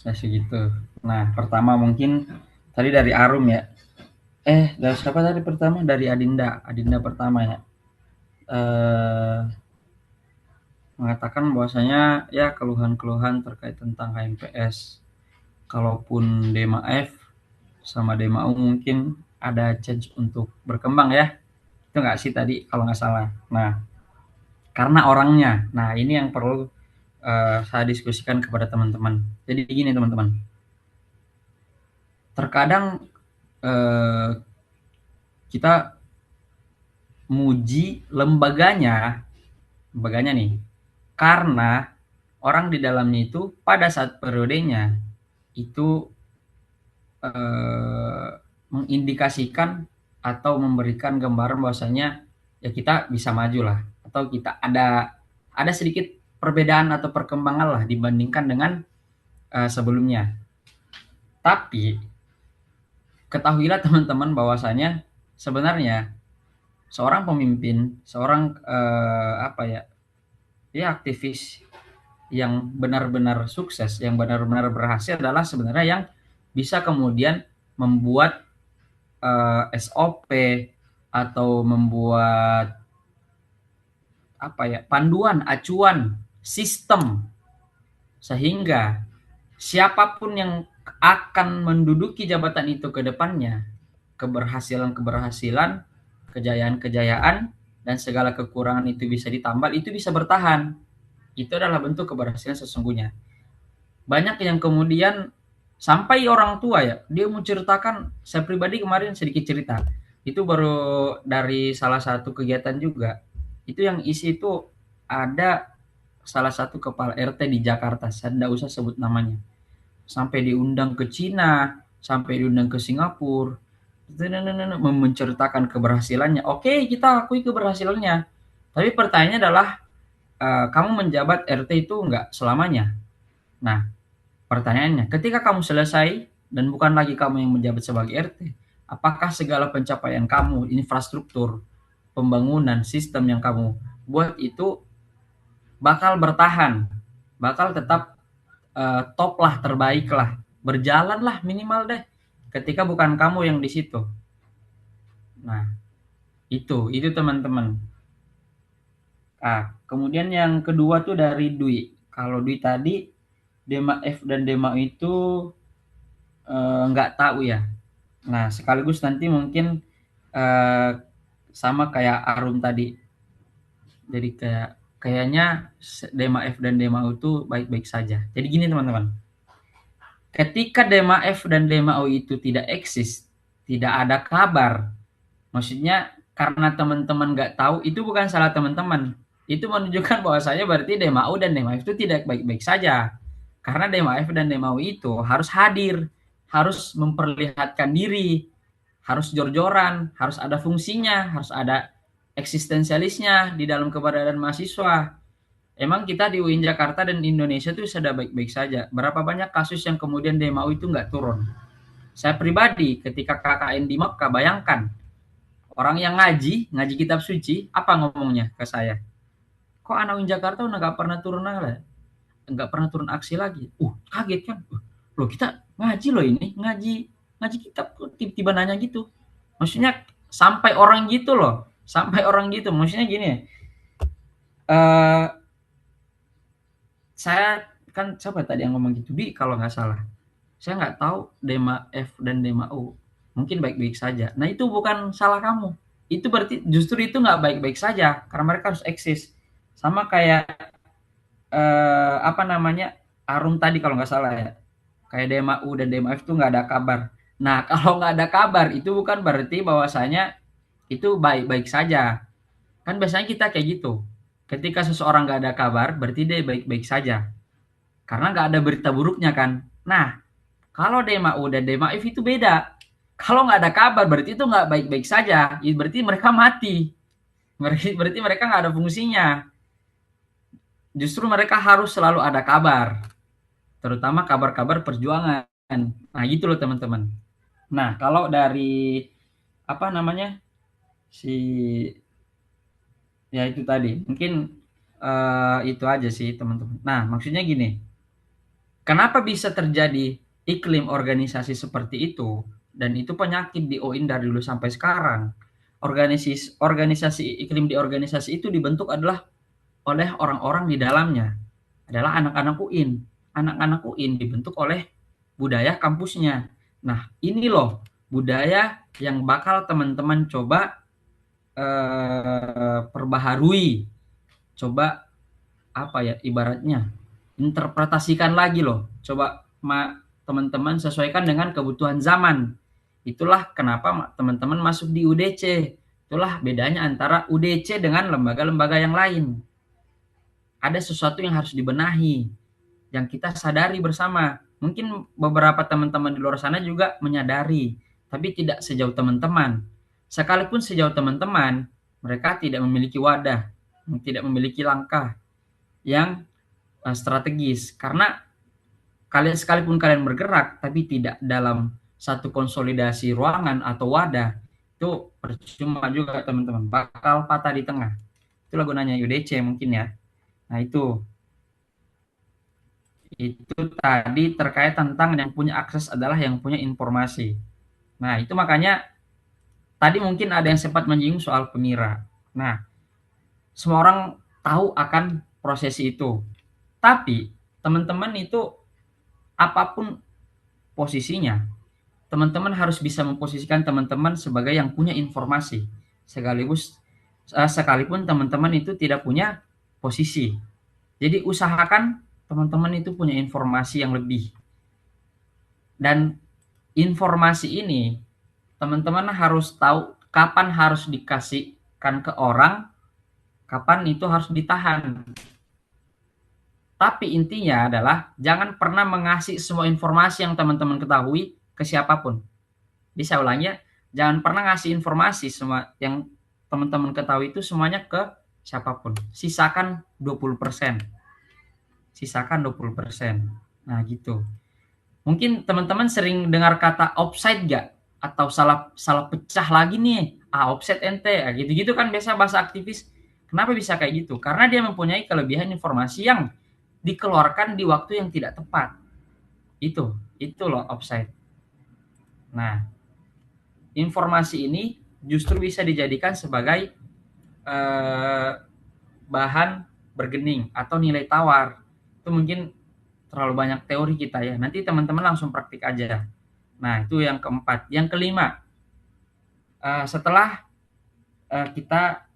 Ya segitu. Nah, pertama mungkin tadi dari Arum ya. Dari siapa tadi pertama? Dari Adinda. Adinda pertama ya. Mengatakan bahwasanya ya keluhan-keluhan terkait tentang HMPS. Kalaupun Dema F sama Dema U mungkin ada chance untuk berkembang ya. Itu nggak sih tadi kalau nggak salah. Nah, karena orangnya. Nah, ini yang perlu saya diskusikan kepada teman-teman. Jadi gini teman-teman. Terkadang kita muji lembaganya nih, karena orang di dalamnya itu pada saat periodenya itu mengindikasikan atau memberikan gambaran bahwasanya ya kita bisa maju lah, atau kita ada sedikit perbedaan atau perkembangan lah dibandingkan dengan sebelumnya. Tapi ketahuilah teman-teman bahwasanya sebenarnya seorang pemimpin, seorang aktivis yang benar-benar sukses, yang benar-benar berhasil adalah sebenarnya yang bisa kemudian membuat SOP atau membuat panduan, acuan, sistem, sehingga siapapun yang akan menduduki jabatan itu ke depannya, keberhasilan-keberhasilan, kejayaan-kejayaan, dan segala kekurangan itu bisa ditambal, itu bisa bertahan. Itu adalah bentuk keberhasilan sesungguhnya. Banyak yang kemudian sampai orang tua ya, dia menceritakan, saya pribadi kemarin sedikit cerita, itu baru dari salah satu kegiatan juga. Itu yang isi itu ada salah satu kepala RT di Jakarta, saya tidak usah sebut namanya. Sampai diundang ke Cina, sampai diundang ke Singapura, menceritakan keberhasilannya. Oke, kita akui keberhasilannya. Tapi pertanyaannya adalah, kamu menjabat RT itu enggak selamanya. Nah, pertanyaannya, ketika kamu selesai dan bukan lagi kamu yang menjabat sebagai RT, apakah segala pencapaian kamu, infrastruktur, pembangunan, sistem yang kamu buat itu bakal bertahan, bakal tetap top lah, terbaik lah, berjalan lah minimal deh, ketika bukan kamu yang di situ. Nah, itu teman-teman. Kemudian yang kedua tuh dari Dwi. Kalau Dwi tadi Dema F dan Dema itu nggak tahu ya. Nah, sekaligus nanti mungkin sama kayak Arum tadi. Jadi kayaknya Dema F dan Dema U itu baik-baik saja. Jadi gini teman-teman. Ketika Dema F dan Dema U itu tidak eksis, tidak ada kabar. Maksudnya karena teman-teman nggak tahu, itu bukan salah teman-teman. itu menunjukkan bahwasanya berarti DMAU dan DMAF itu tidak baik-baik saja. Karena DMAF dan DMAU itu harus hadir, harus memperlihatkan diri, harus jor-joran, harus ada fungsinya, harus ada eksistensialisnya di dalam keberadaan mahasiswa. Emang kita di UIN Jakarta dan Indonesia itu sudah baik-baik saja. Berapa banyak kasus yang kemudian DMAU itu nggak turun. Saya pribadi ketika KKN di Mekah, bayangkan orang yang ngaji kitab suci, apa ngomongnya ke saya? Kok anak UIN Jakarta udah nggak pernah turun lah, nggak pernah turun aksi lagi. Kaget kan? Loh kita ngaji loh ini, ngaji kitab tiba-tiba nanya gitu. Maksudnya sampai orang gitu loh, Maksudnya gini, saya kan siapa tadi yang ngomong gitu, Bi kalau nggak salah. Saya nggak tahu Dema F dan Dema U. Mungkin baik-baik saja. Nah itu bukan salah kamu. Itu berarti justru itu nggak baik-baik saja karena mereka harus eksis. Sama kayak Arum tadi kalau nggak salah ya. Kayak Dema U dan Dema F itu nggak ada kabar. Nah kalau nggak ada kabar itu bukan berarti bahwasanya itu baik-baik saja. Kan biasanya kita kayak gitu. Ketika seseorang nggak ada kabar berarti dia baik-baik saja. Karena nggak ada berita buruknya kan. Nah kalau Dema U dan Dema F itu beda. Kalau nggak ada kabar berarti itu nggak baik-baik saja. Berarti mereka mati. Berarti mereka nggak ada fungsinya. Justru mereka harus selalu ada kabar. Terutama kabar-kabar perjuangan. Nah gitu loh teman-teman. Nah kalau dari si ya itu tadi mungkin itu aja sih teman-teman. Nah maksudnya gini, kenapa bisa terjadi iklim organisasi seperti itu? Dan itu penyakit di OIN dari dulu sampai sekarang. Organisasi iklim di organisasi itu dibentuk adalah oleh orang-orang di dalamnya, adalah anak-anak UIN. Anak-anak UIN dibentuk oleh budaya kampusnya. Nah ini loh budaya yang bakal teman-teman coba perbaharui, coba ibaratnya interpretasikan lagi loh, coba teman-teman sesuaikan dengan kebutuhan zaman. Itulah kenapa teman-teman masuk di UDC. Itulah bedanya antara UDC dengan lembaga-lembaga yang lain. Ada sesuatu yang harus dibenahi, yang kita sadari bersama. Mungkin beberapa teman-teman di luar sana juga menyadari, tapi tidak sejauh teman-teman. Sekalipun sejauh teman-teman, mereka tidak memiliki wadah, tidak memiliki langkah yang strategis. Karena sekalipun kalian bergerak, tapi tidak dalam satu konsolidasi ruangan atau wadah, itu percuma juga teman-teman. Bakal patah di tengah. Itulah gunanya UDC mungkin ya. Nah itu tadi terkait tentang yang punya akses adalah yang punya informasi. Nah itu makanya tadi mungkin ada yang sempat menyinggung soal Pemira. Nah semua orang tahu akan prosesi itu. Tapi teman-teman itu apapun posisinya, teman-teman harus bisa memposisikan teman-teman sebagai yang punya informasi. Sekalipun teman-teman itu tidak punya posisi. Jadi usahakan teman-teman itu punya informasi yang lebih. Dan informasi ini teman-teman harus tahu kapan harus dikasihkan ke orang, kapan itu harus ditahan. Tapi intinya adalah jangan pernah mengasih semua informasi yang teman-teman ketahui ke siapapun. Bisa ulangnya, jangan pernah ngasih informasi semua yang teman-teman ketahui itu semuanya ke siapapun. Sisakan 20%. Nah gitu. Mungkin teman-teman sering dengar kata offside gak? Atau salah pecah lagi nih. Offside ente. Gitu-gitu kan biasa bahasa aktivis. Kenapa bisa kayak gitu? Karena dia mempunyai kelebihan informasi yang dikeluarkan di waktu yang tidak tepat. Itu loh offside. Nah, informasi ini justru bisa dijadikan sebagai bahan bergening atau nilai tawar. Itu mungkin terlalu banyak teori kita ya. Nanti teman-teman langsung praktik aja. Nah, itu yang keempat. Yang kelima, setelah kita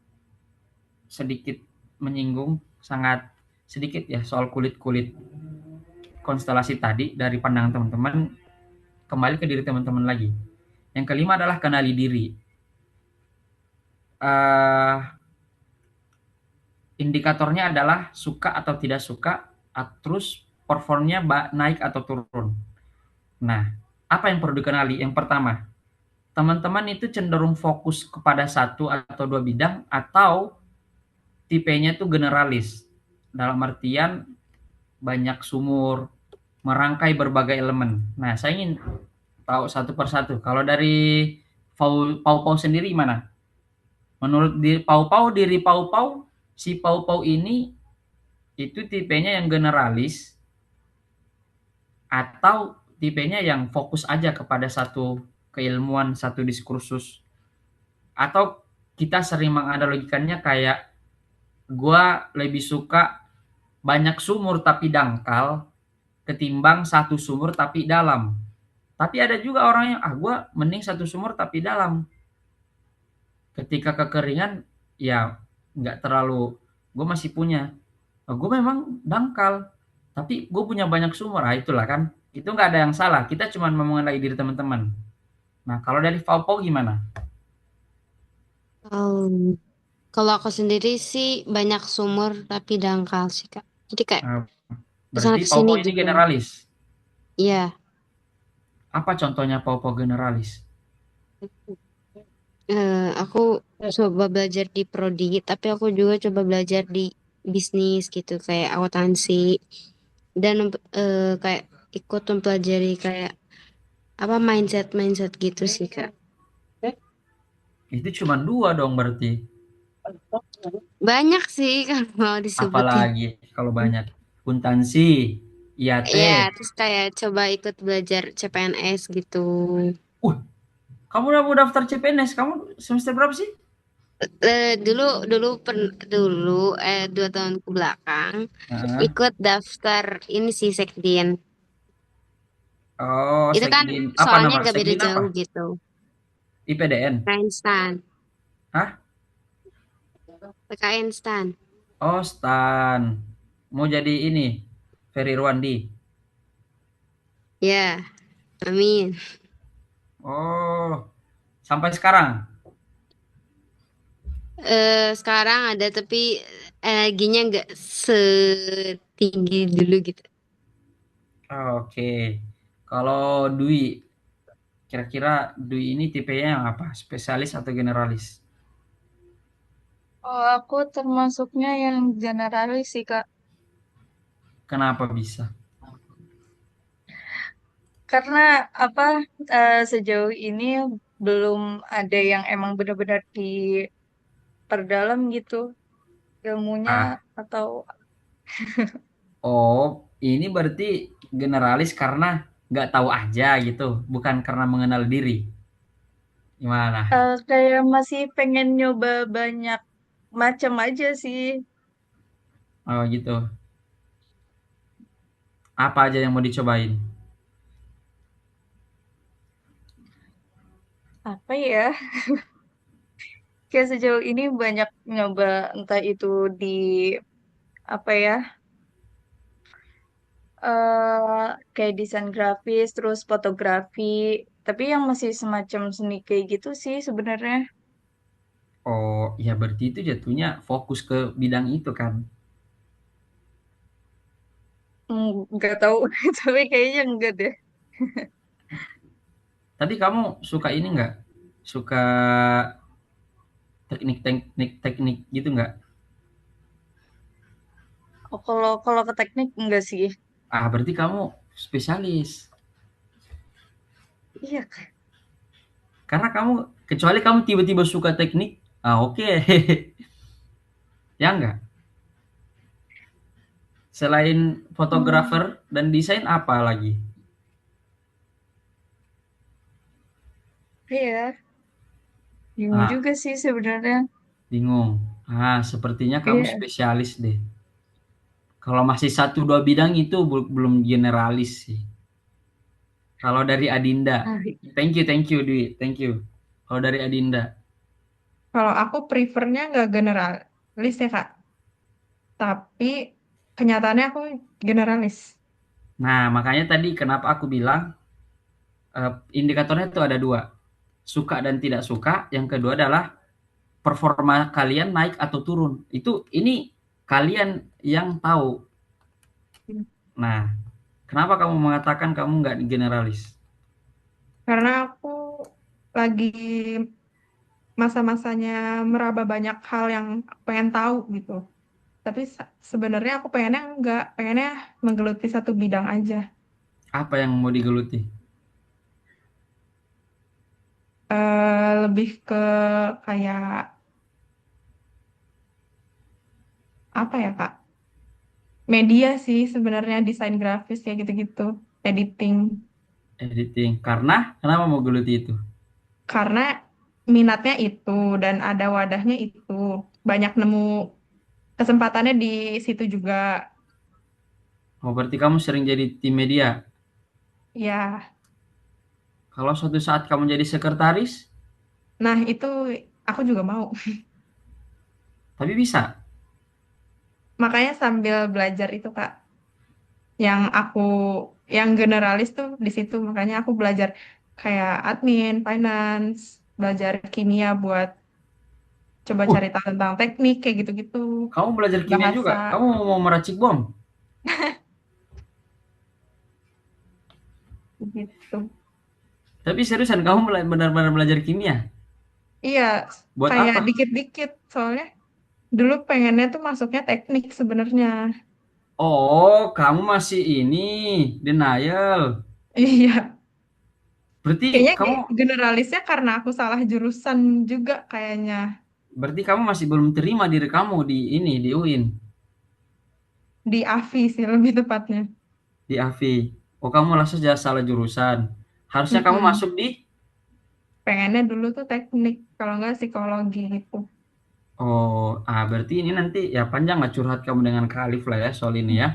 sedikit menyinggung, sangat sedikit ya soal kulit-kulit konstelasi tadi dari pandangan teman-teman, kembali ke diri teman-teman lagi. Yang kelima adalah kenali diri. indikatornya adalah suka atau tidak suka, terus performnya naik atau turun. Nah, apa yang perlu dikenali? Yang pertama, teman-teman itu cenderung fokus kepada satu atau dua bidang atau tipenya itu generalis. Dalam artian banyak sumur, merangkai berbagai elemen. Nah, saya ingin tahu satu persatu. Kalau dari Pau sendiri gimana? Menurut diri Pau, si Pau ini itu tipenya yang generalis atau tipenya yang fokus aja kepada satu keilmuan, satu diskursus, atau kita sering menganalogikannya kayak gua lebih suka banyak sumur tapi dangkal ketimbang satu sumur tapi dalam. Tapi ada juga orang yang gua mending satu sumur tapi dalam. Ketika kekeringan ya nggak terlalu, gue masih punya, gue memang dangkal tapi gue punya banyak sumur. Itulah kan, itu nggak ada yang salah, kita cuma mengenai diri teman-teman. Nah, kalau dari Valpo gimana? Kalau aku sendiri sih banyak sumur tapi dangkal sih Kak. Jadi kayak Nah, kesana berarti kesini Valpo ini gitu. generalis. Iya. Apa contohnya Valpo generalis? Aku coba belajar di prodi, tapi aku juga coba belajar di bisnis gitu, kayak akuntansi dan kayak ikut mempelajari kayak apa mindset mindset gitu sih Kak. Itu cuma dua dong berarti. Banyak sih kalau mau disebutin. Apalagi kalau banyak, akuntansi, IAT. Ya, terus kayak coba ikut belajar CPNS gitu. uh Kamu udah mau daftar CPNS, kamu semester berapa sih? Dulu dulu dulu 2 tahun ke belakang Heeh. ikut daftar ini sih Sekdin. Oh, Itu kan Sekdin. Apa soalnya nama gak beda Sekdin apa? jauh gitu. IPDN. Instan, Hah? PKN instan. Oh, Stan. Mau jadi ini, Ferry Irwandi. Ya, amin. Oh, sampai sekarang. Sekarang ada tapi energinya nggak setinggi dulu gitu. Oke. Kalau Dwi, kira-kira Dwi ini tipenya yang apa? Spesialis atau generalis? Oh, aku termasuknya yang generalis sih, Kak. Kenapa bisa? Karena apa sejauh ini belum ada yang emang benar-benar diperdalam gitu ilmunya Ah, atau oh, ini berarti generalis karena nggak tahu aja gitu, bukan karena mengenal diri. Gimana? kayak masih pengen nyoba banyak macam aja sih. Oh, gitu. Apa aja yang mau dicobain? Apa ya? Kayak sejauh ini banyak nyoba entah itu di apa ya? Kayak desain grafis, terus fotografi, tapi yang masih semacam seni kayak gitu sih sebenarnya. Oh, ya berarti itu jatuhnya fokus ke bidang itu kan. Nggak tahu, tapi kayaknya enggak deh. Tapi kamu suka ini nggak? Suka teknik-teknik gitu nggak? Oh, kalau kalau ke teknik enggak sih. Berarti kamu spesialis. Iya, Kak. Karena kamu, kecuali kamu tiba-tiba suka teknik, oke. Ya enggak? Selain Hmm, fotografer dan desain apa lagi? iya, bingung Ah, juga sih sebenarnya. bingung. Sepertinya kamu Iya. spesialis deh. Kalau masih satu dua bidang itu belum generalis sih. Kalau dari Adinda, Ah, thank you Dwi, thank you. Kalau dari Adinda, Kalau aku prefernya nggak generalis ya Kak, tapi kenyataannya aku generalis. nah makanya tadi kenapa aku bilang indikatornya itu ada dua, suka dan tidak suka. Yang kedua adalah performa kalian naik atau turun. Ini kalian yang tahu. Nah, kenapa kamu mengatakan kamu nggak generalis? Karena aku lagi masa-masanya meraba banyak hal yang aku pengen tahu gitu. Tapi sebenarnya aku pengennya menggeluti satu bidang aja. Apa yang mau digeluti? Lebih ke kayak apa ya Kak? Media sih sebenarnya, desain grafis kayak gitu-gitu, editing. Editing. Kenapa mau geluti itu? Karena minatnya itu dan ada wadahnya itu. Banyak nemu kesempatannya di situ juga. Oh, berarti kamu sering jadi tim media. Ya, Kalau suatu saat kamu jadi sekretaris, nah itu aku juga mau. tapi bisa. Makanya sambil belajar itu Kak, yang aku yang generalis tuh di situ. Makanya aku belajar kayak admin, finance, belajar kimia buat coba Uh, cari tahu tentang teknik kayak gitu-gitu, kamu belajar kimia juga. bahasa Kamu mau meracik bom. gitu. Tapi seriusan kamu benar-benar belajar kimia. Iya, Buat kayak apa? dikit-dikit soalnya dulu pengennya tuh masuknya teknik sebenarnya. Oh, kamu masih ini denial. Iya, Berarti kayaknya kamu generalisnya karena aku salah jurusan juga kayaknya. berarti kamu masih belum terima diri kamu di ini di UIN, Di AVI sih lebih tepatnya. di AVI. Oh, kamu merasa salah jurusan. Harusnya kamu Mm-mm. masuk di. Pengennya dulu tuh teknik, kalau nggak psikologi gitu. Oh, berarti ini nanti ya panjang lah curhat kamu dengan Kak Alif lah ya soal ini ya.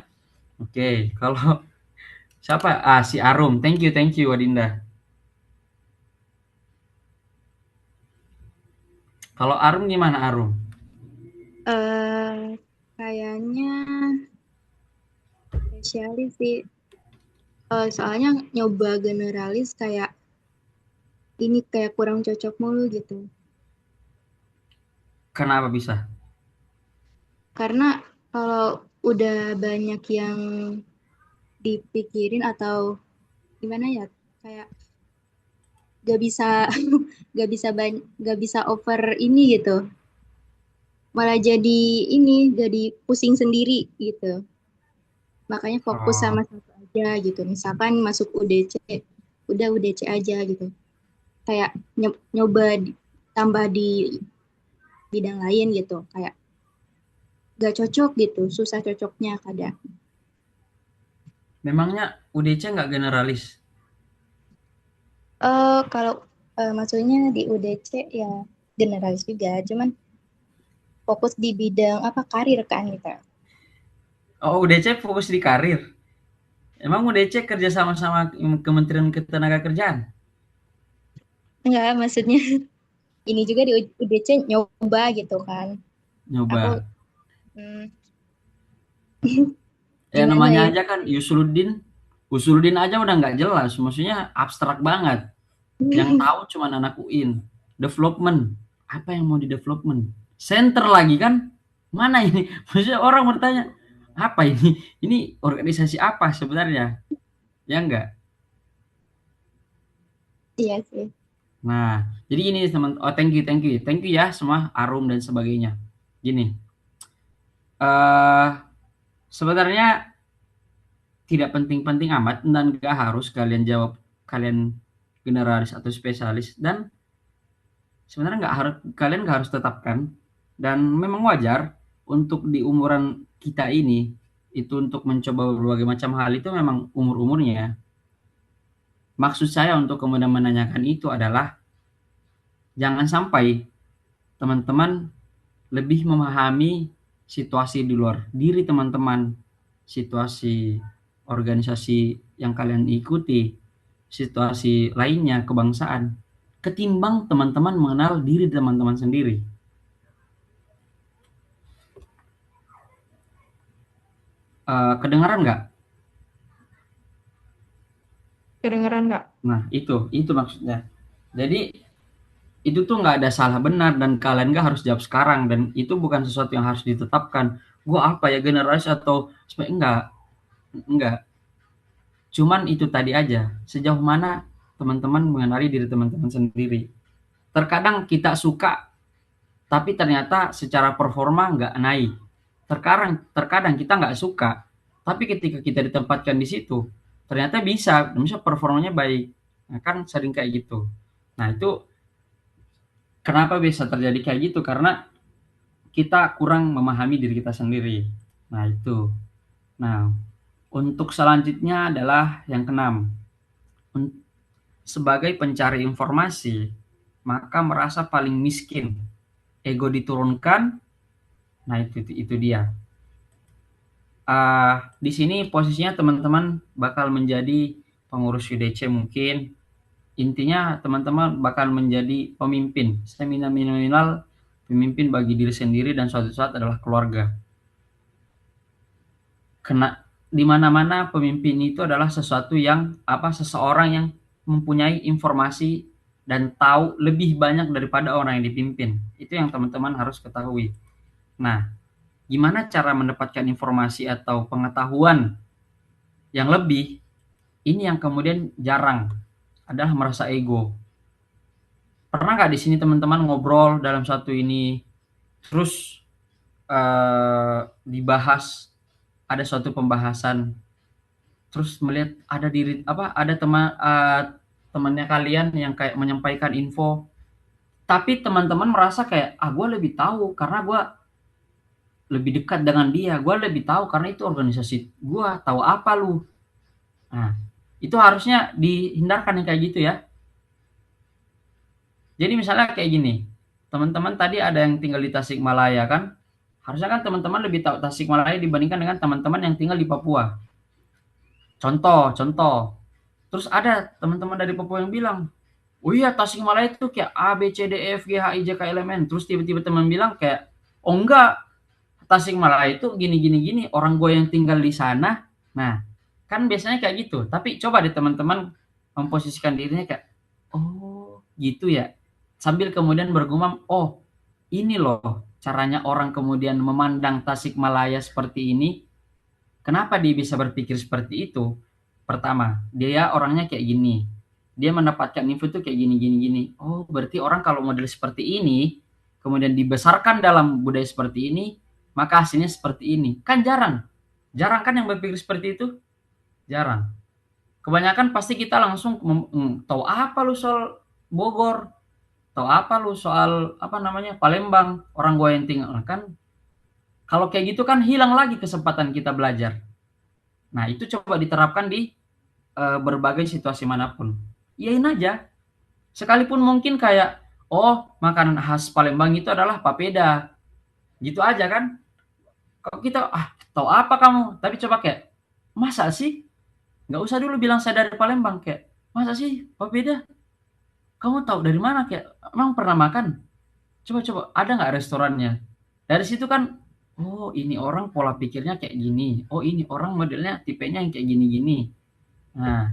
Oke, kalau siapa? Si Arum. Thank you Adinda. Kalau Arum gimana Arum? Kayaknya spesialis sih. Soalnya nyoba generalis kayak ini kayak kurang cocok mulu gitu. Kenapa bisa? Karena kalau udah banyak yang dipikirin atau gimana ya, kayak gak bisa gak bisa over ini gitu. Malah jadi ini jadi pusing sendiri gitu. Makanya fokus Oh, sama satu aja gitu. Misalkan masuk UDC, udah UDC aja gitu. Kayak nyoba tambah di bidang lain gitu. Kayak gak cocok gitu, susah cocoknya kadang. memangnya UDC nggak generalis? Kalau maksudnya di UDC ya generalis juga, cuman fokus di bidang apa karir kan gitu. Oh, UDC fokus di karir. Emang UDC kerja sama-sama Kementerian Ketenagakerjaan? Enggak, maksudnya ini juga di UDC nyoba gitu kan. Aku Nyoba. hmm, Ya gimana namanya ya? aja kan Yusuluddin. Usuluddin aja udah nggak jelas. Maksudnya abstrak banget. Yang tahu cuma anak UIN. Development. Apa yang mau di development? Center lagi kan? Mana ini? Maksudnya orang bertanya, apa ini? Ini organisasi apa sebenarnya? Ya enggak? Iya sih. Nah, jadi ini teman, oh thank you ya semua Arum dan sebagainya. Gini, eh sebenarnya tidak penting-penting amat dan gak harus kalian jawab kalian generalis atau spesialis dan sebenarnya nggak harus kalian nggak harus tetapkan dan memang wajar untuk di umuran kita ini itu untuk mencoba berbagai macam hal itu memang umur-umurnya. Maksud saya untuk kemudian menanyakan itu adalah jangan sampai teman-teman lebih memahami situasi di luar diri teman-teman, situasi organisasi yang kalian ikuti, situasi lainnya kebangsaan, ketimbang teman-teman mengenal diri teman-teman sendiri. Kedengaran nggak? Kedengeran nggak? Nah, itu maksudnya. Jadi itu tuh nggak ada salah benar dan kalian nggak harus jawab sekarang dan itu bukan sesuatu yang harus ditetapkan. gue apa ya, generalis atau enggak, enggak. Cuman itu tadi aja, sejauh mana teman-teman mengenali diri teman-teman sendiri. Terkadang kita suka, tapi ternyata secara performa nggak naik. Terkadang kita nggak suka, tapi ketika kita ditempatkan di situ, ternyata bisa performanya baik. Nah, kan sering kayak gitu. Nah, itu kenapa bisa terjadi kayak gitu? Karena kita kurang memahami diri kita sendiri. Nah, itu. Nah, untuk selanjutnya adalah yang keenam. Sebagai pencari informasi, maka merasa paling miskin. Ego diturunkan. Nah, itu dia. Di sini posisinya teman-teman bakal menjadi pengurus UDC mungkin. Intinya teman-teman bakal menjadi pemimpin. Seminominal pemimpin bagi diri sendiri dan suatu saat adalah keluarga. Di mana-mana pemimpin itu adalah sesuatu yang seseorang yang mempunyai informasi dan tahu lebih banyak daripada orang yang dipimpin. Itu yang teman-teman harus ketahui. Nah, gimana cara mendapatkan informasi atau pengetahuan yang lebih? Ini yang kemudian jarang adalah merasa ego. Pernah nggak di sini teman-teman ngobrol dalam satu ini, terus dibahas, ada suatu pembahasan, terus melihat ada temannya kalian yang kayak menyampaikan info, tapi teman-teman merasa kayak gue lebih tahu karena gue lebih dekat dengan dia, gue lebih tahu karena itu organisasi gue, tahu apa lu. Nah, itu harusnya dihindarkan yang kayak gitu ya. Jadi misalnya kayak gini, teman-teman tadi ada yang tinggal di Tasikmalaya kan, harusnya kan teman-teman lebih tahu Tasikmalaya dibandingkan dengan teman-teman yang tinggal di Papua. Contoh. Terus ada teman-teman dari Papua yang bilang, oh iya Tasikmalaya itu kayak A, B, C, D, E, F, G, H, I, J, K, L, M, N. Terus tiba-tiba teman bilang kayak, oh enggak, Tasikmalaya itu gini, orang gue yang tinggal di sana. Nah, kan biasanya kayak gitu. Tapi coba deh teman-teman memposisikan dirinya kayak, oh gitu ya. Sambil kemudian bergumam, oh ini loh caranya orang kemudian memandang Tasikmalaya seperti ini. Kenapa dia bisa berpikir seperti itu? Pertama, dia orangnya kayak gini. Dia mendapatkan info itu kayak gini. Oh, berarti orang kalau model seperti ini, kemudian dibesarkan dalam budaya seperti ini, maka hasilnya seperti ini. Kan jarang. Jarang kan yang berpikir seperti itu? Jarang. Kebanyakan pasti kita langsung tahu apa lu soal Bogor? Tahu apa lu soal Palembang? Orang gue yang tinggal kan. Kalau kayak gitu kan hilang lagi kesempatan kita belajar. Nah, itu coba diterapkan di berbagai situasi manapun. Iyain aja. Sekalipun mungkin kayak, oh makanan khas Palembang itu adalah papeda. Gitu aja kan. Kalau kita, tahu apa kamu? Tapi coba kayak, masa sih? Nggak usah dulu bilang saya dari Palembang. Kayak, masa sih papeda? Kamu tahu dari mana? Kayak, emang pernah makan? Coba, ada nggak restorannya? Dari situ kan, oh ini orang pola pikirnya kayak gini. Oh ini orang modelnya tipenya yang kayak gini-gini. Nah,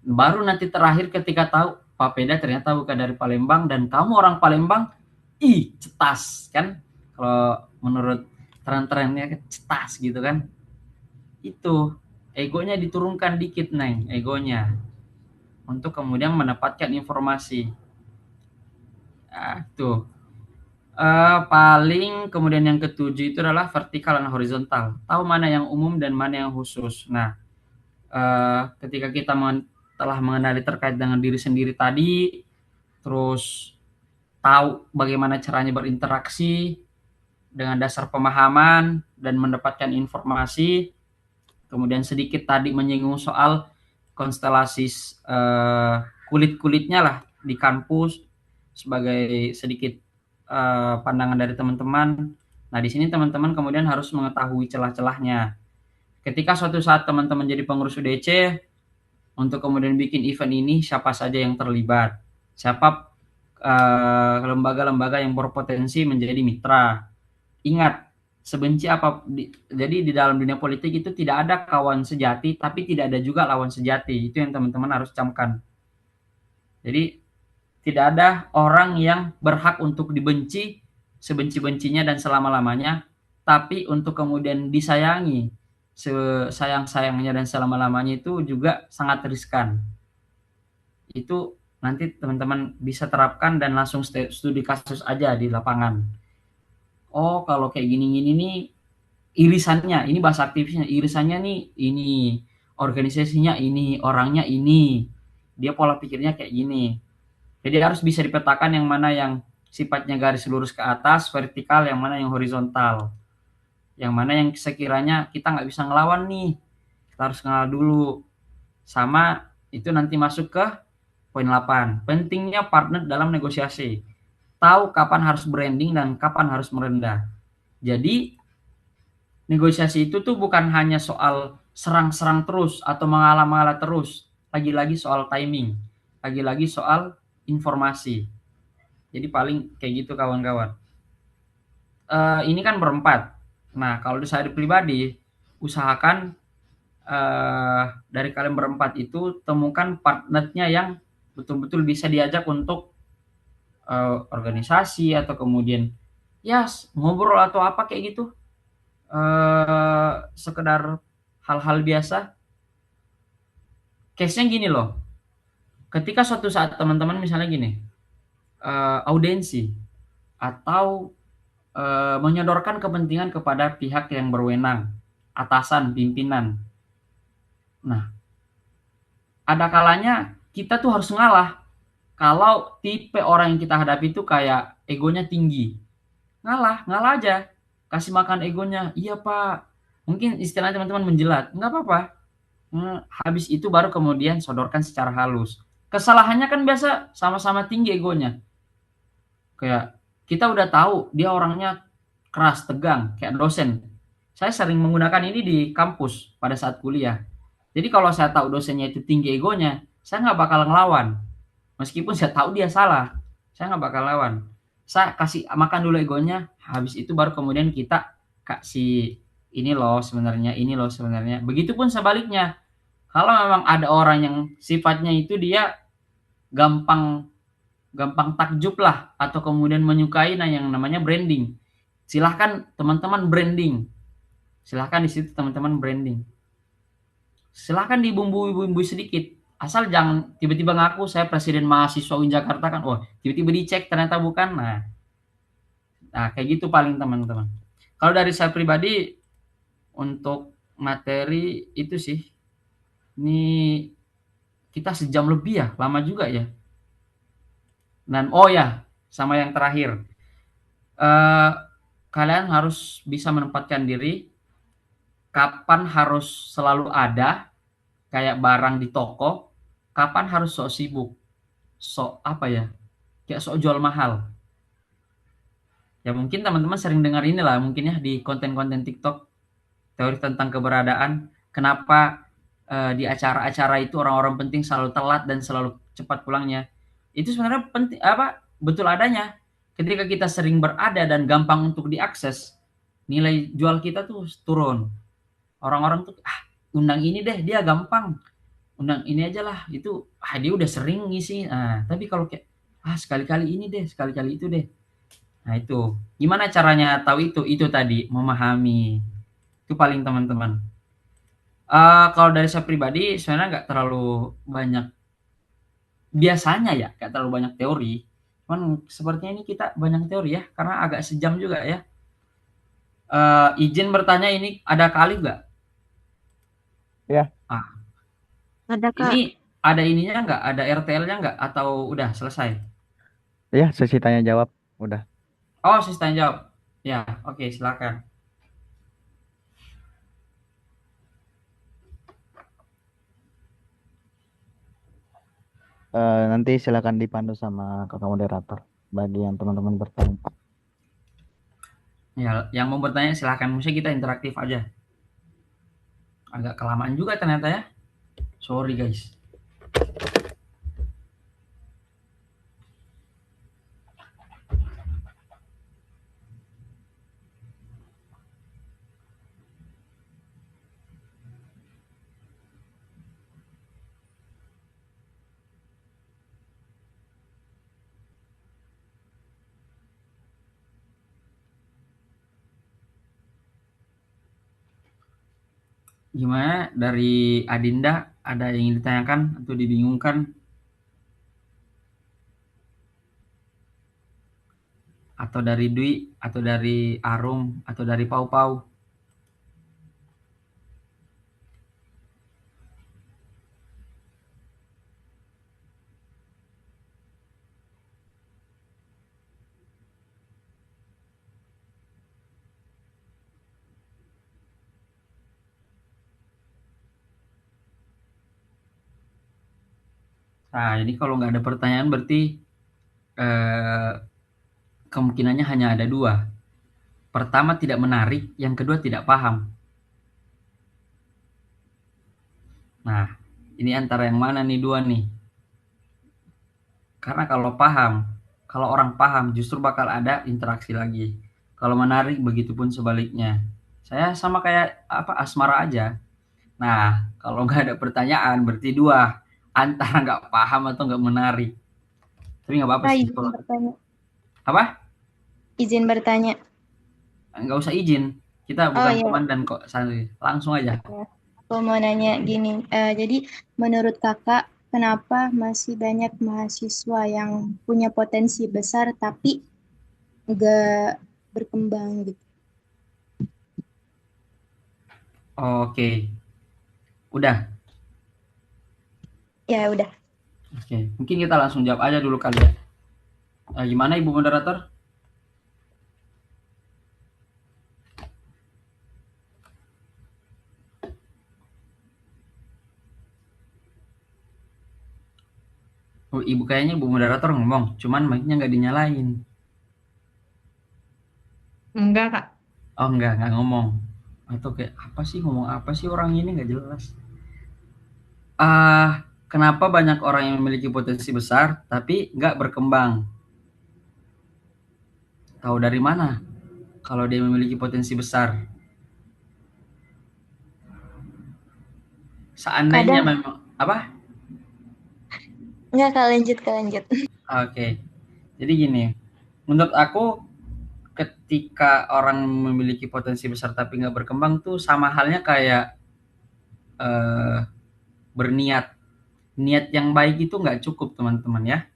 baru nanti terakhir ketika tahu papeda ternyata bukan dari Palembang dan kamu orang Palembang, cetas kan? Kalau menurut tren-trennya cetas gitu kan? Itu egonya diturunkan dikit neng, egonya untuk kemudian mendapatkan informasi. Nah, tuh. Paling kemudian yang ketujuh itu adalah vertikal dan horizontal. Tahu mana yang umum dan mana yang khusus. Nah, ketika kita telah mengenali terkait dengan diri sendiri tadi, terus tahu bagaimana caranya berinteraksi dengan dasar pemahaman dan mendapatkan informasi, kemudian sedikit tadi menyinggung soal konstelasi kulit-kulitnya lah di kampus sebagai sedikit pandangan dari teman-teman. Nah, di sini teman-teman kemudian harus mengetahui celah-celahnya. Ketika suatu saat teman-teman jadi pengurus UDC, untuk kemudian bikin event ini, siapa saja yang terlibat, siapa lembaga-lembaga yang berpotensi menjadi mitra. Ingat, sebenci apa, jadi di dalam dunia politik itu tidak ada kawan sejati, tapi tidak ada juga lawan sejati. Itu yang teman-teman harus camkan. Jadi tidak ada orang yang berhak untuk dibenci sebenci-bencinya dan selama-lamanya. tapi untuk kemudian disayangi sesayang-sayangnya dan selama-lamanya itu juga sangat riskan. Itu nanti teman-teman bisa terapkan dan langsung studi kasus aja di lapangan. Oh, kalau kayak gini-gini nih irisannya, ini bahasa aktivisnya, irisannya nih ini, organisasinya ini, orangnya ini, dia pola pikirnya kayak gini. Jadi harus bisa dipetakan yang mana yang sifatnya garis lurus ke atas, vertikal, yang mana yang horizontal. Yang mana yang sekiranya kita nggak bisa ngelawan nih, kita harus ngalah dulu. Sama itu nanti masuk ke poin 8. Pentingnya partner dalam negosiasi. Tahu kapan harus branding dan kapan harus merendah. Jadi negosiasi itu tuh bukan hanya soal serang-serang terus atau mengalah-mengalah terus. Lagi-lagi soal timing. Lagi-lagi soal informasi. Jadi paling kayak gitu kawan-kawan. Ini kan berempat. Nah, kalau saya pribadi, usahakan dari kalian berempat itu temukan partnernya yang betul-betul bisa diajak untuk organisasi atau kemudian ya ngobrol atau apa kayak gitu. Sekedar hal-hal biasa. Case-nya gini loh. Ketika suatu saat teman-teman misalnya gini, audiensi atau menyodorkan kepentingan kepada pihak yang berwenang, atasan, pimpinan. Nah, ada kalanya kita tuh harus ngalah. Kalau tipe orang yang kita hadapi itu kayak egonya tinggi, ngalah aja. Kasih makan egonya, iya pak. Mungkin istilah teman-teman menjelat, nggak apa-apa. Habis itu baru kemudian sodorkan secara halus. Kesalahannya kan biasa sama-sama tinggi egonya. Kayak kita udah tahu dia orangnya keras, tegang, kayak dosen. Saya sering menggunakan ini di kampus pada saat kuliah. Jadi kalau saya tahu dosennya itu tinggi egonya, saya nggak bakal ngelawan. Meskipun saya tahu dia salah, saya nggak bakal lawan. Saya kasih makan dulu egonya, habis itu baru kemudian kita kasih ini loh sebenarnya. Begitupun sebaliknya. Kalau memang ada orang yang sifatnya itu dia gampang gampang takjub lah atau kemudian menyukai yang namanya branding. Silahkan teman-teman branding. Silahkan di situ teman-teman branding. Silahkan dibumbui-bumbui sedikit. Asal jangan tiba-tiba ngaku saya presiden mahasiswa UIN Jakarta kan. Oh, tiba-tiba dicek ternyata bukan. Nah kayak gitu paling teman-teman. Kalau dari saya pribadi untuk materi itu sih, ini kita sejam lebih ya, lama juga ya. Dan oh ya, sama yang terakhir, eh, kalian harus bisa menempatkan diri kapan harus selalu ada kayak barang di toko, kapan harus sok sibuk, sok apa ya, kayak sok jual mahal. Ya mungkin teman-teman sering dengar inilah mungkin ya di konten-konten TikTok, teori tentang keberadaan, kenapa di acara-acara itu orang-orang penting selalu telat dan selalu cepat pulangnya. Itu sebenarnya penting apa betul adanya. Ketika kita sering berada dan gampang untuk diakses, nilai jual kita tuh turun. Orang-orang tuh undang ini deh dia gampang. Undang ini aja lah itu dia udah sering ngisi. Nah, tapi kalau kayak sekali-kali ini deh, sekali-kali itu deh. Nah, itu. Gimana caranya tahu itu? Itu tadi memahami. Itu paling teman-teman. Kalau dari saya pribadi sebenarnya nggak terlalu banyak, biasanya ya nggak terlalu banyak teori, cuman sepertinya ini kita banyak teori ya karena agak sejam juga ya. Izin bertanya, ini ada kali nggak? Ya, Ada Kak. Ini ada ininya nggak, ada RTL-nya nggak, atau udah selesai? ya sesi tanya jawab udah. Oh, sistem jawab ya, oke, silakan. Nanti silakan dipandu sama kakak moderator bagi yang teman-teman bertanya. Ya, yang mau bertanya silakan, mesti kita interaktif aja. Agak kelamaan juga ternyata ya, sorry guys. Gimana dari Adinda, ada yang ingin ditanyakan atau dibingungkan? Atau dari Dwi, atau dari Arum, atau dari Pau Pau? Nah, ini kalau nggak ada pertanyaan berarti eh, kemungkinannya hanya ada dua. Pertama tidak menarik, yang kedua tidak paham. Nah, ini antara yang mana nih dua nih? Karena kalau orang paham justru bakal ada interaksi lagi. Kalau menarik begitupun sebaliknya. Saya sama kayak asmara aja. Nah, kalau nggak ada pertanyaan berarti dua, antara nggak paham atau nggak menarik. Tapi nggak apa-apa sih. Izin bertanya. Apa? Izin bertanya. Nggak usah izin. Kita Oh bukan iya, komandan kok, santai. Langsung aja. aku mau nanya gini. Jadi menurut kakak, kenapa masih banyak mahasiswa yang punya potensi besar tapi nggak berkembang gitu? Oke. Udah. Ya udah. Oke. Mungkin kita langsung jawab aja dulu kali ya. Gimana Ibu Moderator? Oh, Ibu kayaknya Ibu Moderator ngomong, cuman mic-nya nggak dinyalain. Enggak, Kak. Oh nggak ngomong. Atau kayak apa sih, ngomong apa sih orang ini nggak jelas. Kenapa banyak orang yang memiliki potensi besar tapi nggak berkembang? Tahu dari mana kalau dia memiliki potensi besar? Seandainya Kadang memang apa? nggak, Kak, lanjut. Oke. Jadi gini, menurut aku ketika orang memiliki potensi besar tapi nggak berkembang tuh sama halnya kayak eh, berniat. Niat yang baik itu nggak cukup teman-teman ya.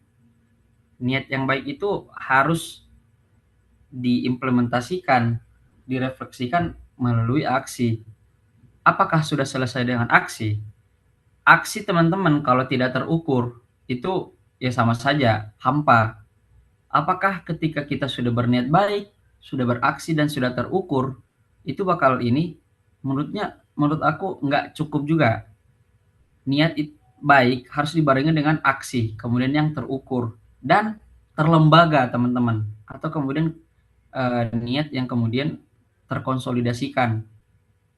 Niat yang baik itu harus diimplementasikan, direfleksikan melalui aksi. Apakah sudah selesai dengan aksi? Aksi teman-teman kalau tidak terukur itu ya sama saja hampa. Apakah ketika kita sudah berniat baik, sudah beraksi dan sudah terukur, itu bakal ini menurut aku nggak cukup juga. Niat baik harus dibarengi dengan aksi, kemudian yang terukur dan terlembaga teman-teman. Atau kemudian niat yang kemudian terkonsolidasikan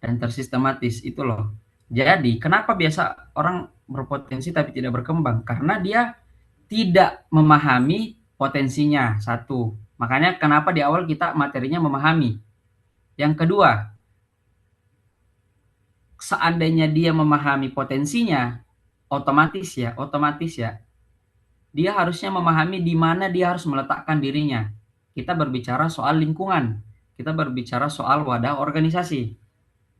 dan tersistematis itu loh. Jadi kenapa biasa orang berpotensi tapi tidak berkembang? Karena dia tidak memahami potensinya, satu. Makanya kenapa di awal kita materinya memahami. Yang kedua, seandainya dia memahami potensinya, otomatis ya, dia harusnya memahami di mana dia harus meletakkan dirinya. Kita berbicara soal lingkungan, kita berbicara soal wadah organisasi,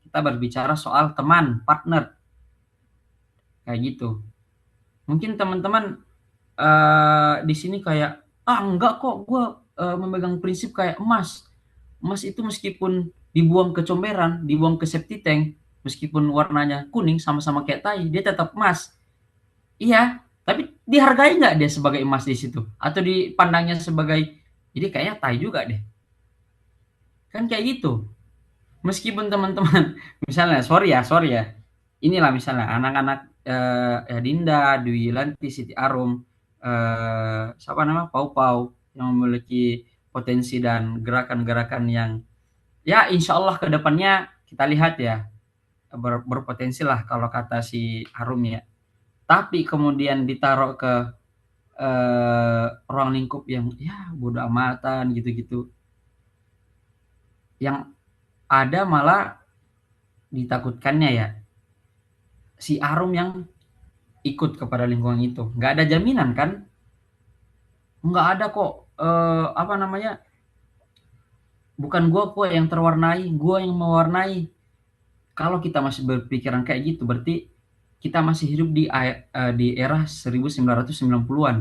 kita berbicara soal teman, partner, kayak gitu. Mungkin teman-teman di sini kayak enggak kok gue memegang prinsip kayak emas. Emas itu meskipun dibuang ke comberan, dibuang ke septic tank, meskipun warnanya kuning sama-sama kayak tai, dia tetap emas. Iya, tapi dihargai nggak dia sebagai emas di situ? Atau dipandangnya sebagai, jadi kayaknya tai juga deh. Kan kayak gitu. Meskipun teman-teman, misalnya, sorry ya, inilah misalnya anak-anak Dinda, Dwi Lanti, Siti Arum, siapa nama, Pau Pau, yang memiliki potensi dan gerakan-gerakan yang, ya insya Allah ke depannya kita lihat ya, berpotensi lah kalau kata si Arum ya. Tapi kemudian ditaruh ke ruang lingkup yang ya bodo amatan gitu-gitu, yang ada malah ditakutkannya ya si Arum yang ikut kepada lingkungan itu. Nggak ada jaminan kan, nggak ada kok apa namanya, bukan gua kok yang terwarnai, gua yang mewarnai. Kalau kita masih berpikiran kayak gitu, berarti kita masih hidup di era 1990-an.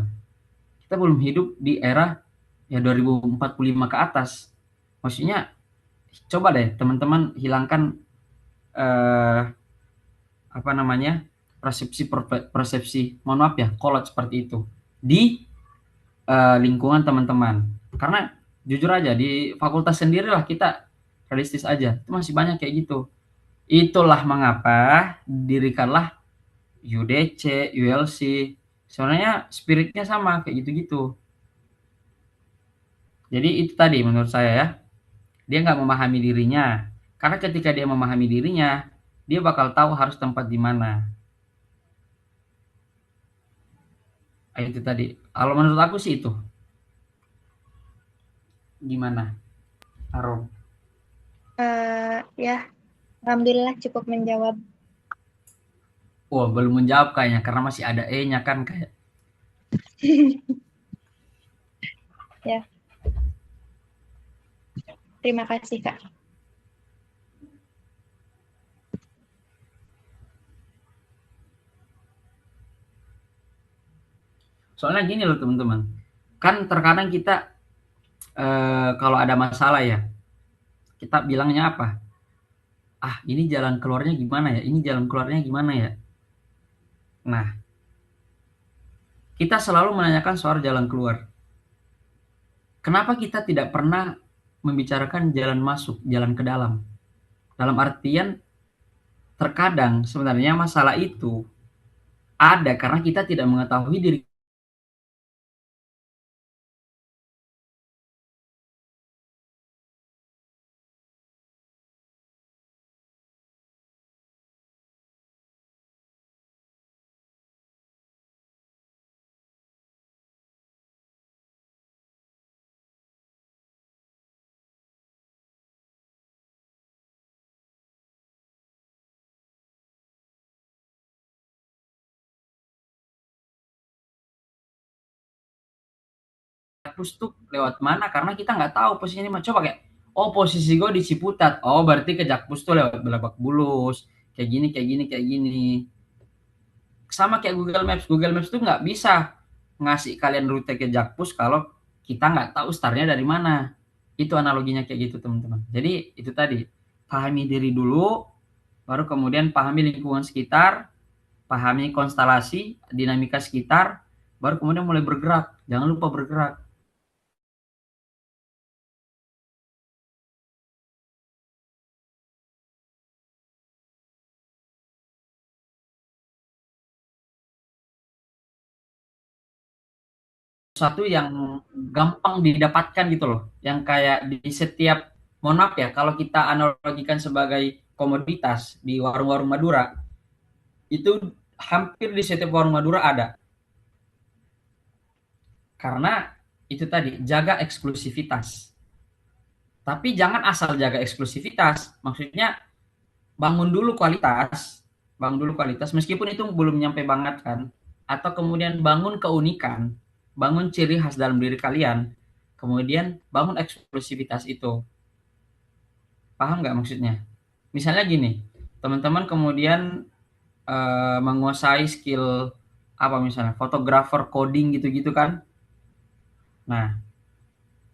Kita belum hidup di era ya 2045 ke atas. Maksudnya coba deh teman-teman hilangkan eh, apa namanya persepsi mohon maaf ya kolot seperti itu di lingkungan teman-teman. Karena jujur aja di fakultas sendirilah kita realistis aja, itu masih banyak kayak gitu. Itulah mengapa dirikanlah UDC, ULC. Sebenarnya spiritnya sama kayak gitu-gitu. Jadi itu tadi menurut saya ya, dia nggak memahami dirinya. Karena ketika dia memahami dirinya, dia bakal tahu harus tempat di mana. Itu tadi. Kalau menurut aku sih itu. Gimana, Arom? Ya, alhamdulillah cukup menjawab. Oh, belum menjawab kayaknya karena masih ada E-nya kan kayak. Ya, terima kasih Kak. Soalnya gini loh teman-teman. Kan terkadang kita kalau ada masalah ya, kita bilangnya apa? Ah, ini jalan keluarnya gimana ya? Ini jalan keluarnya gimana ya? Nah, kita selalu menanyakan soal jalan keluar. Kenapa kita tidak pernah membicarakan jalan masuk, jalan ke dalam? Dalam artian, terkadang sebenarnya masalah itu ada karena kita tidak mengetahui diri. Jakpus tuh lewat mana karena kita nggak tahu posisinya. Coba kayak, oh posisi gue di Ciputat, oh berarti ke Jakpus tuh lewat Lebak Bulus, kayak gini kayak gini kayak gini. Sama kayak Google Maps tuh nggak bisa ngasih kalian rute ke Jakpus kalau kita nggak tahu startnya dari mana. Itu analoginya kayak gitu teman-teman. Jadi itu tadi, pahami diri dulu, baru kemudian pahami lingkungan sekitar, pahami konstelasi dinamika sekitar, baru kemudian mulai bergerak. Jangan lupa bergerak. Satu yang gampang didapatkan gitu loh, yang kayak di setiap, mohon maaf ya, kalau kita analogikan sebagai komoditas di warung-warung Madura, itu hampir di setiap warung Madura ada. Karena itu tadi, jaga eksklusivitas. Tapi jangan asal jaga eksklusivitas, maksudnya bangun dulu kualitas, meskipun itu belum nyampe banget kan, atau kemudian bangun keunikan, bangun ciri khas dalam diri kalian, kemudian bangun eksklusivitas itu. Paham nggak maksudnya? Misalnya gini, teman-teman kemudian menguasai skill apa misalnya, fotografer, coding gitu-gitu kan. Nah,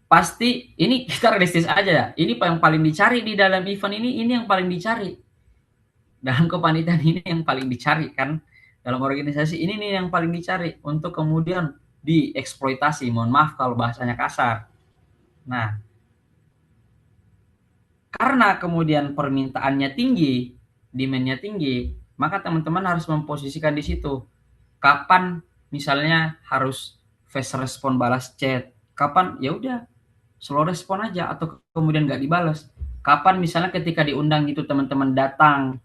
pasti ini kita realistis aja ya. Ini yang paling dicari di dalam event ini yang paling dicari. Dalam kepanitiaan ini yang paling dicari kan. Dalam organisasi ini nih yang paling dicari untuk kemudian dieksploitasi. Mohon maaf kalau bahasanya kasar. Nah, karena kemudian permintaannya tinggi, demand-nya tinggi, maka teman-teman harus memposisikan di situ. Kapan misalnya harus fast respon balas chat, kapan ya udah slow respon aja atau kemudian nggak dibalas. Kapan misalnya ketika diundang itu teman-teman datang,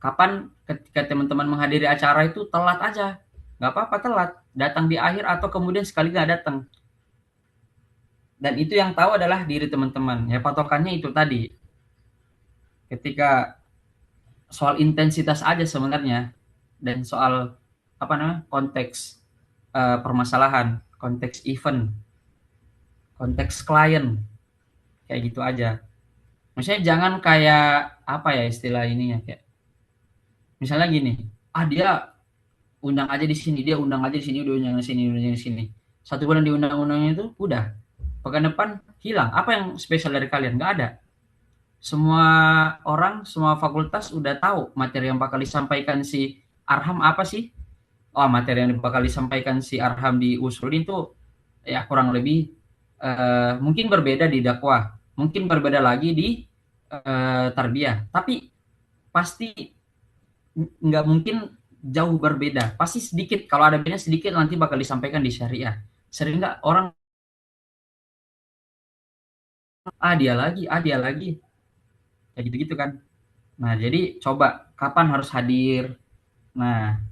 kapan ketika teman-teman menghadiri acara itu telat aja, nggak apa-apa telat, datang di akhir atau kemudian sekali nggak datang. Dan itu yang tahu adalah diri teman-teman. Ya patokannya itu tadi. Ketika soal intensitas aja sebenarnya dan soal apa namanya konteks permasalahan, konteks event, konteks klien, kayak gitu aja. Maksudnya jangan kayak apa ya istilah ininya, kayak misalnya gini, dia undang aja di sini, dia undang aja di sini, udah undang di sini, undang di sini. 1 bulan di undang-undangnya itu udah. Pekan depan hilang. Apa yang spesial dari kalian? Nggak ada. Semua orang, semua fakultas udah tahu materi yang bakal disampaikan si Arham apa sih. Oh, materi yang bakal disampaikan si Arham di Usrudin tuh ya kurang lebih mungkin berbeda di dakwah, mungkin berbeda lagi di tarbiyah, tapi pasti nggak mungkin jauh berbeda, pasti sedikit, kalau ada bedanya sedikit nanti bakal disampaikan di syariah. Sering nggak orang dia lagi kayak gitu-gitu kan. Nah jadi coba kapan harus hadir. Nah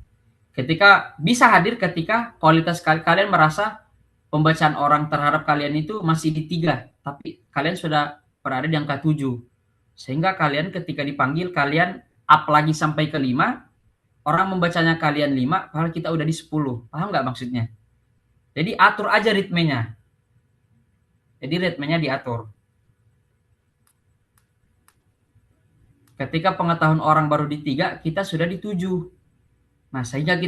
ketika bisa hadir, ketika kualitas kalian merasa pembacaan orang terhadap kalian itu masih di 3, tapi kalian sudah berada di angka 7. Sehingga kalian ketika dipanggil, kalian up lagi sampai ke 5, orang membacanya kalian 5, padahal kita udah di 10. Paham nggak maksudnya? Jadi atur aja ritmenya. Jadi ritmenya diatur. Ketika pengetahuan orang baru di 3, kita sudah di 7. Nah, sehingga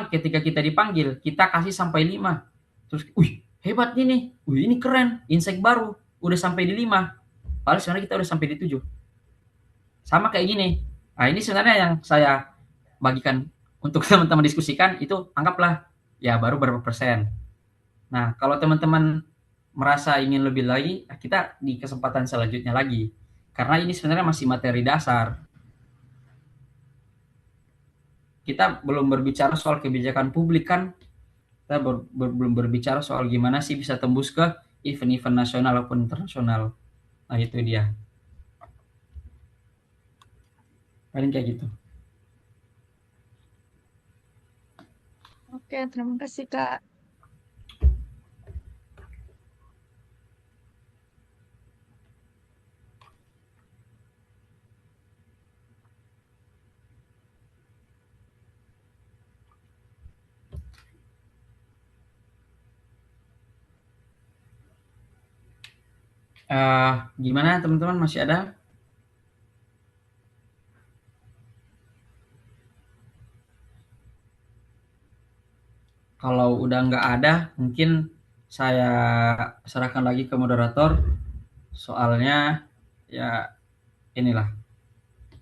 ketika kita dipanggil, kita kasih sampai 5. Terus, hebat ini. Ini keren. Insight baru. Udah sampai di 5. Padahal sebenarnya kita udah sampai di 7. Sama kayak gini. Nah, ini sebenarnya yang saya bagikan untuk teman-teman diskusikan, itu anggaplah ya baru berapa persen. Nah, kalau teman-teman merasa ingin lebih lagi, kita di kesempatan selanjutnya lagi. Karena ini sebenarnya masih materi dasar. Kita belum berbicara soal kebijakan publik kan. Kita belum berbicara soal gimana sih bisa tembus ke event-event nasional maupun internasional. Nah, itu dia. Paling kayak gitu. Oke, terima kasih Kak. Gimana teman-teman, masih ada? Kalau udah nggak ada, mungkin saya serahkan lagi ke moderator. Soalnya ya inilah,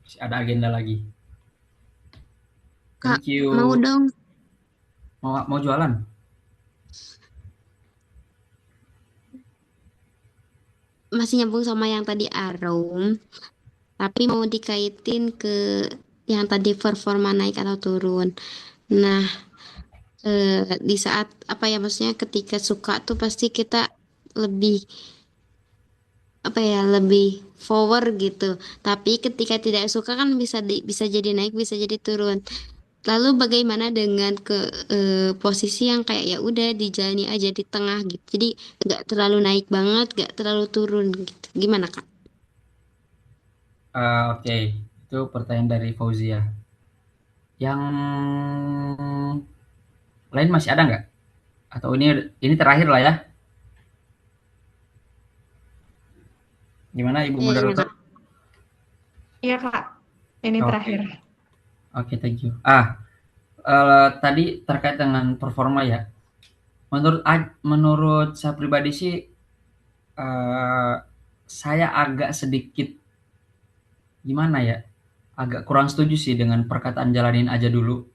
masih ada agenda lagi. Kak, Thank you. mau dong. Mau jualan? Masih nyambung sama yang tadi Arum, tapi mau dikaitin ke yang tadi performa naik atau turun. Nah, di saat apa ya, maksudnya ketika suka tuh pasti kita lebih apa ya, lebih forward gitu. Tapi ketika tidak suka kan bisa jadi naik, bisa jadi turun. Lalu bagaimana dengan posisi yang kayak ya udah dijalani aja di tengah gitu. Jadi nggak terlalu naik banget, nggak terlalu turun gitu. Gimana Kak? Oke. Itu pertanyaan dari Fauzia. Yang lain masih ada nggak? Atau ini terakhir lah ya? Gimana Ibu Iya, moderator? Kak. Iya Kak, ini Oke. terakhir. Oke, thank you. Tadi terkait dengan performa ya. Menurut saya pribadi sih, saya agak sedikit gimana ya? Agak kurang setuju sih dengan perkataan jalanin aja dulu.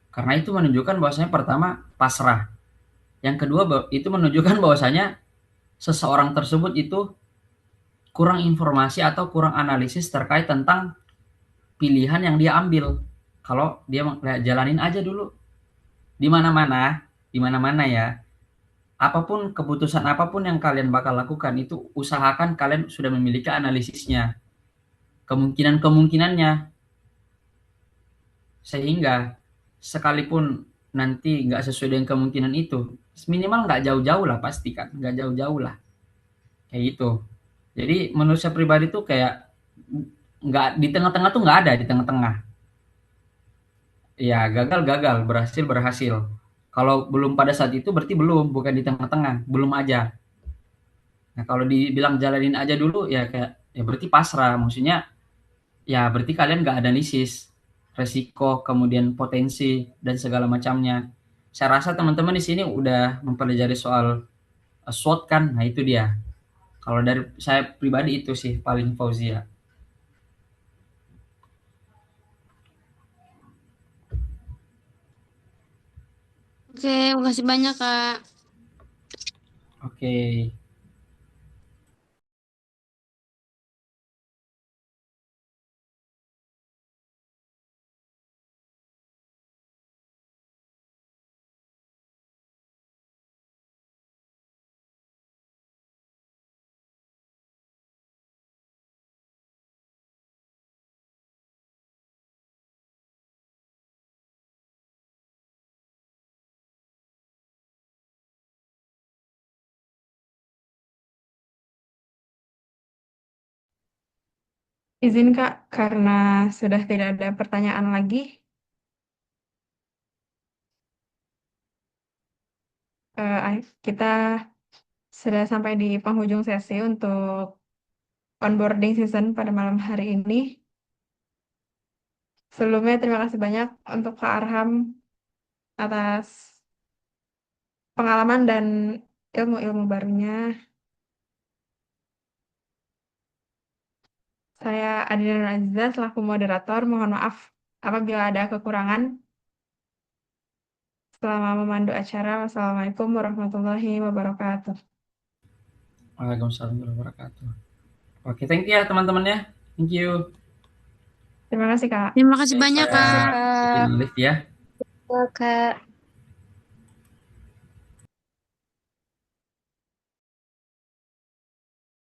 Karena itu menunjukkan bahwasanya pertama pasrah. Yang kedua itu menunjukkan bahwasanya seseorang tersebut itu kurang informasi atau kurang analisis terkait tentang pilihan yang dia ambil. Kalau dia jalanin aja dulu. Di mana-mana ya. Keputusan apapun yang kalian bakal lakukan itu usahakan kalian sudah memiliki analisisnya, kemungkinan-kemungkinannya, sehingga sekalipun nanti nggak sesuai dengan kemungkinan itu, minimal nggak jauh-jauh lah, pasti kan nggak jauh-jauh lah kayak gitu. Jadi menurut saya pribadi tuh kayak nggak di tengah-tengah tuh, nggak ada di tengah-tengah. Ya gagal, berhasil. Kalau belum pada saat itu berarti belum, bukan di tengah-tengah, belum aja. Nah kalau dibilang jalanin aja dulu ya kayak ya berarti pasrah. Maksudnya ya berarti kalian nggak analisis resiko, kemudian potensi dan segala macamnya. Saya rasa teman-teman di sini udah mempelajari soal SWOT kan. Nah, itu dia. Kalau dari saya pribadi itu sih paling Fauzia. Oke, makasih banyak Kak. Oke. Izin Kak, karena sudah tidak ada pertanyaan lagi, kita sudah sampai di penghujung sesi untuk onboarding season pada malam hari ini. Sebelumnya terima kasih banyak untuk Kak Arham atas pengalaman dan ilmu-ilmu barunya. Saya Adina Aziza selaku moderator. Mohon maaf apabila ada kekurangan selama memandu acara. Wassalamualaikum warahmatullahi wabarakatuh. Waalaikumsalam warahmatullahi wabarakatuh. Oke, thank you ya teman-teman ya. Thank you. Terima kasih Kak. Terima kasih banyak Saya Makasih, Kak. Kak. izin lift ya. Wah, Kak.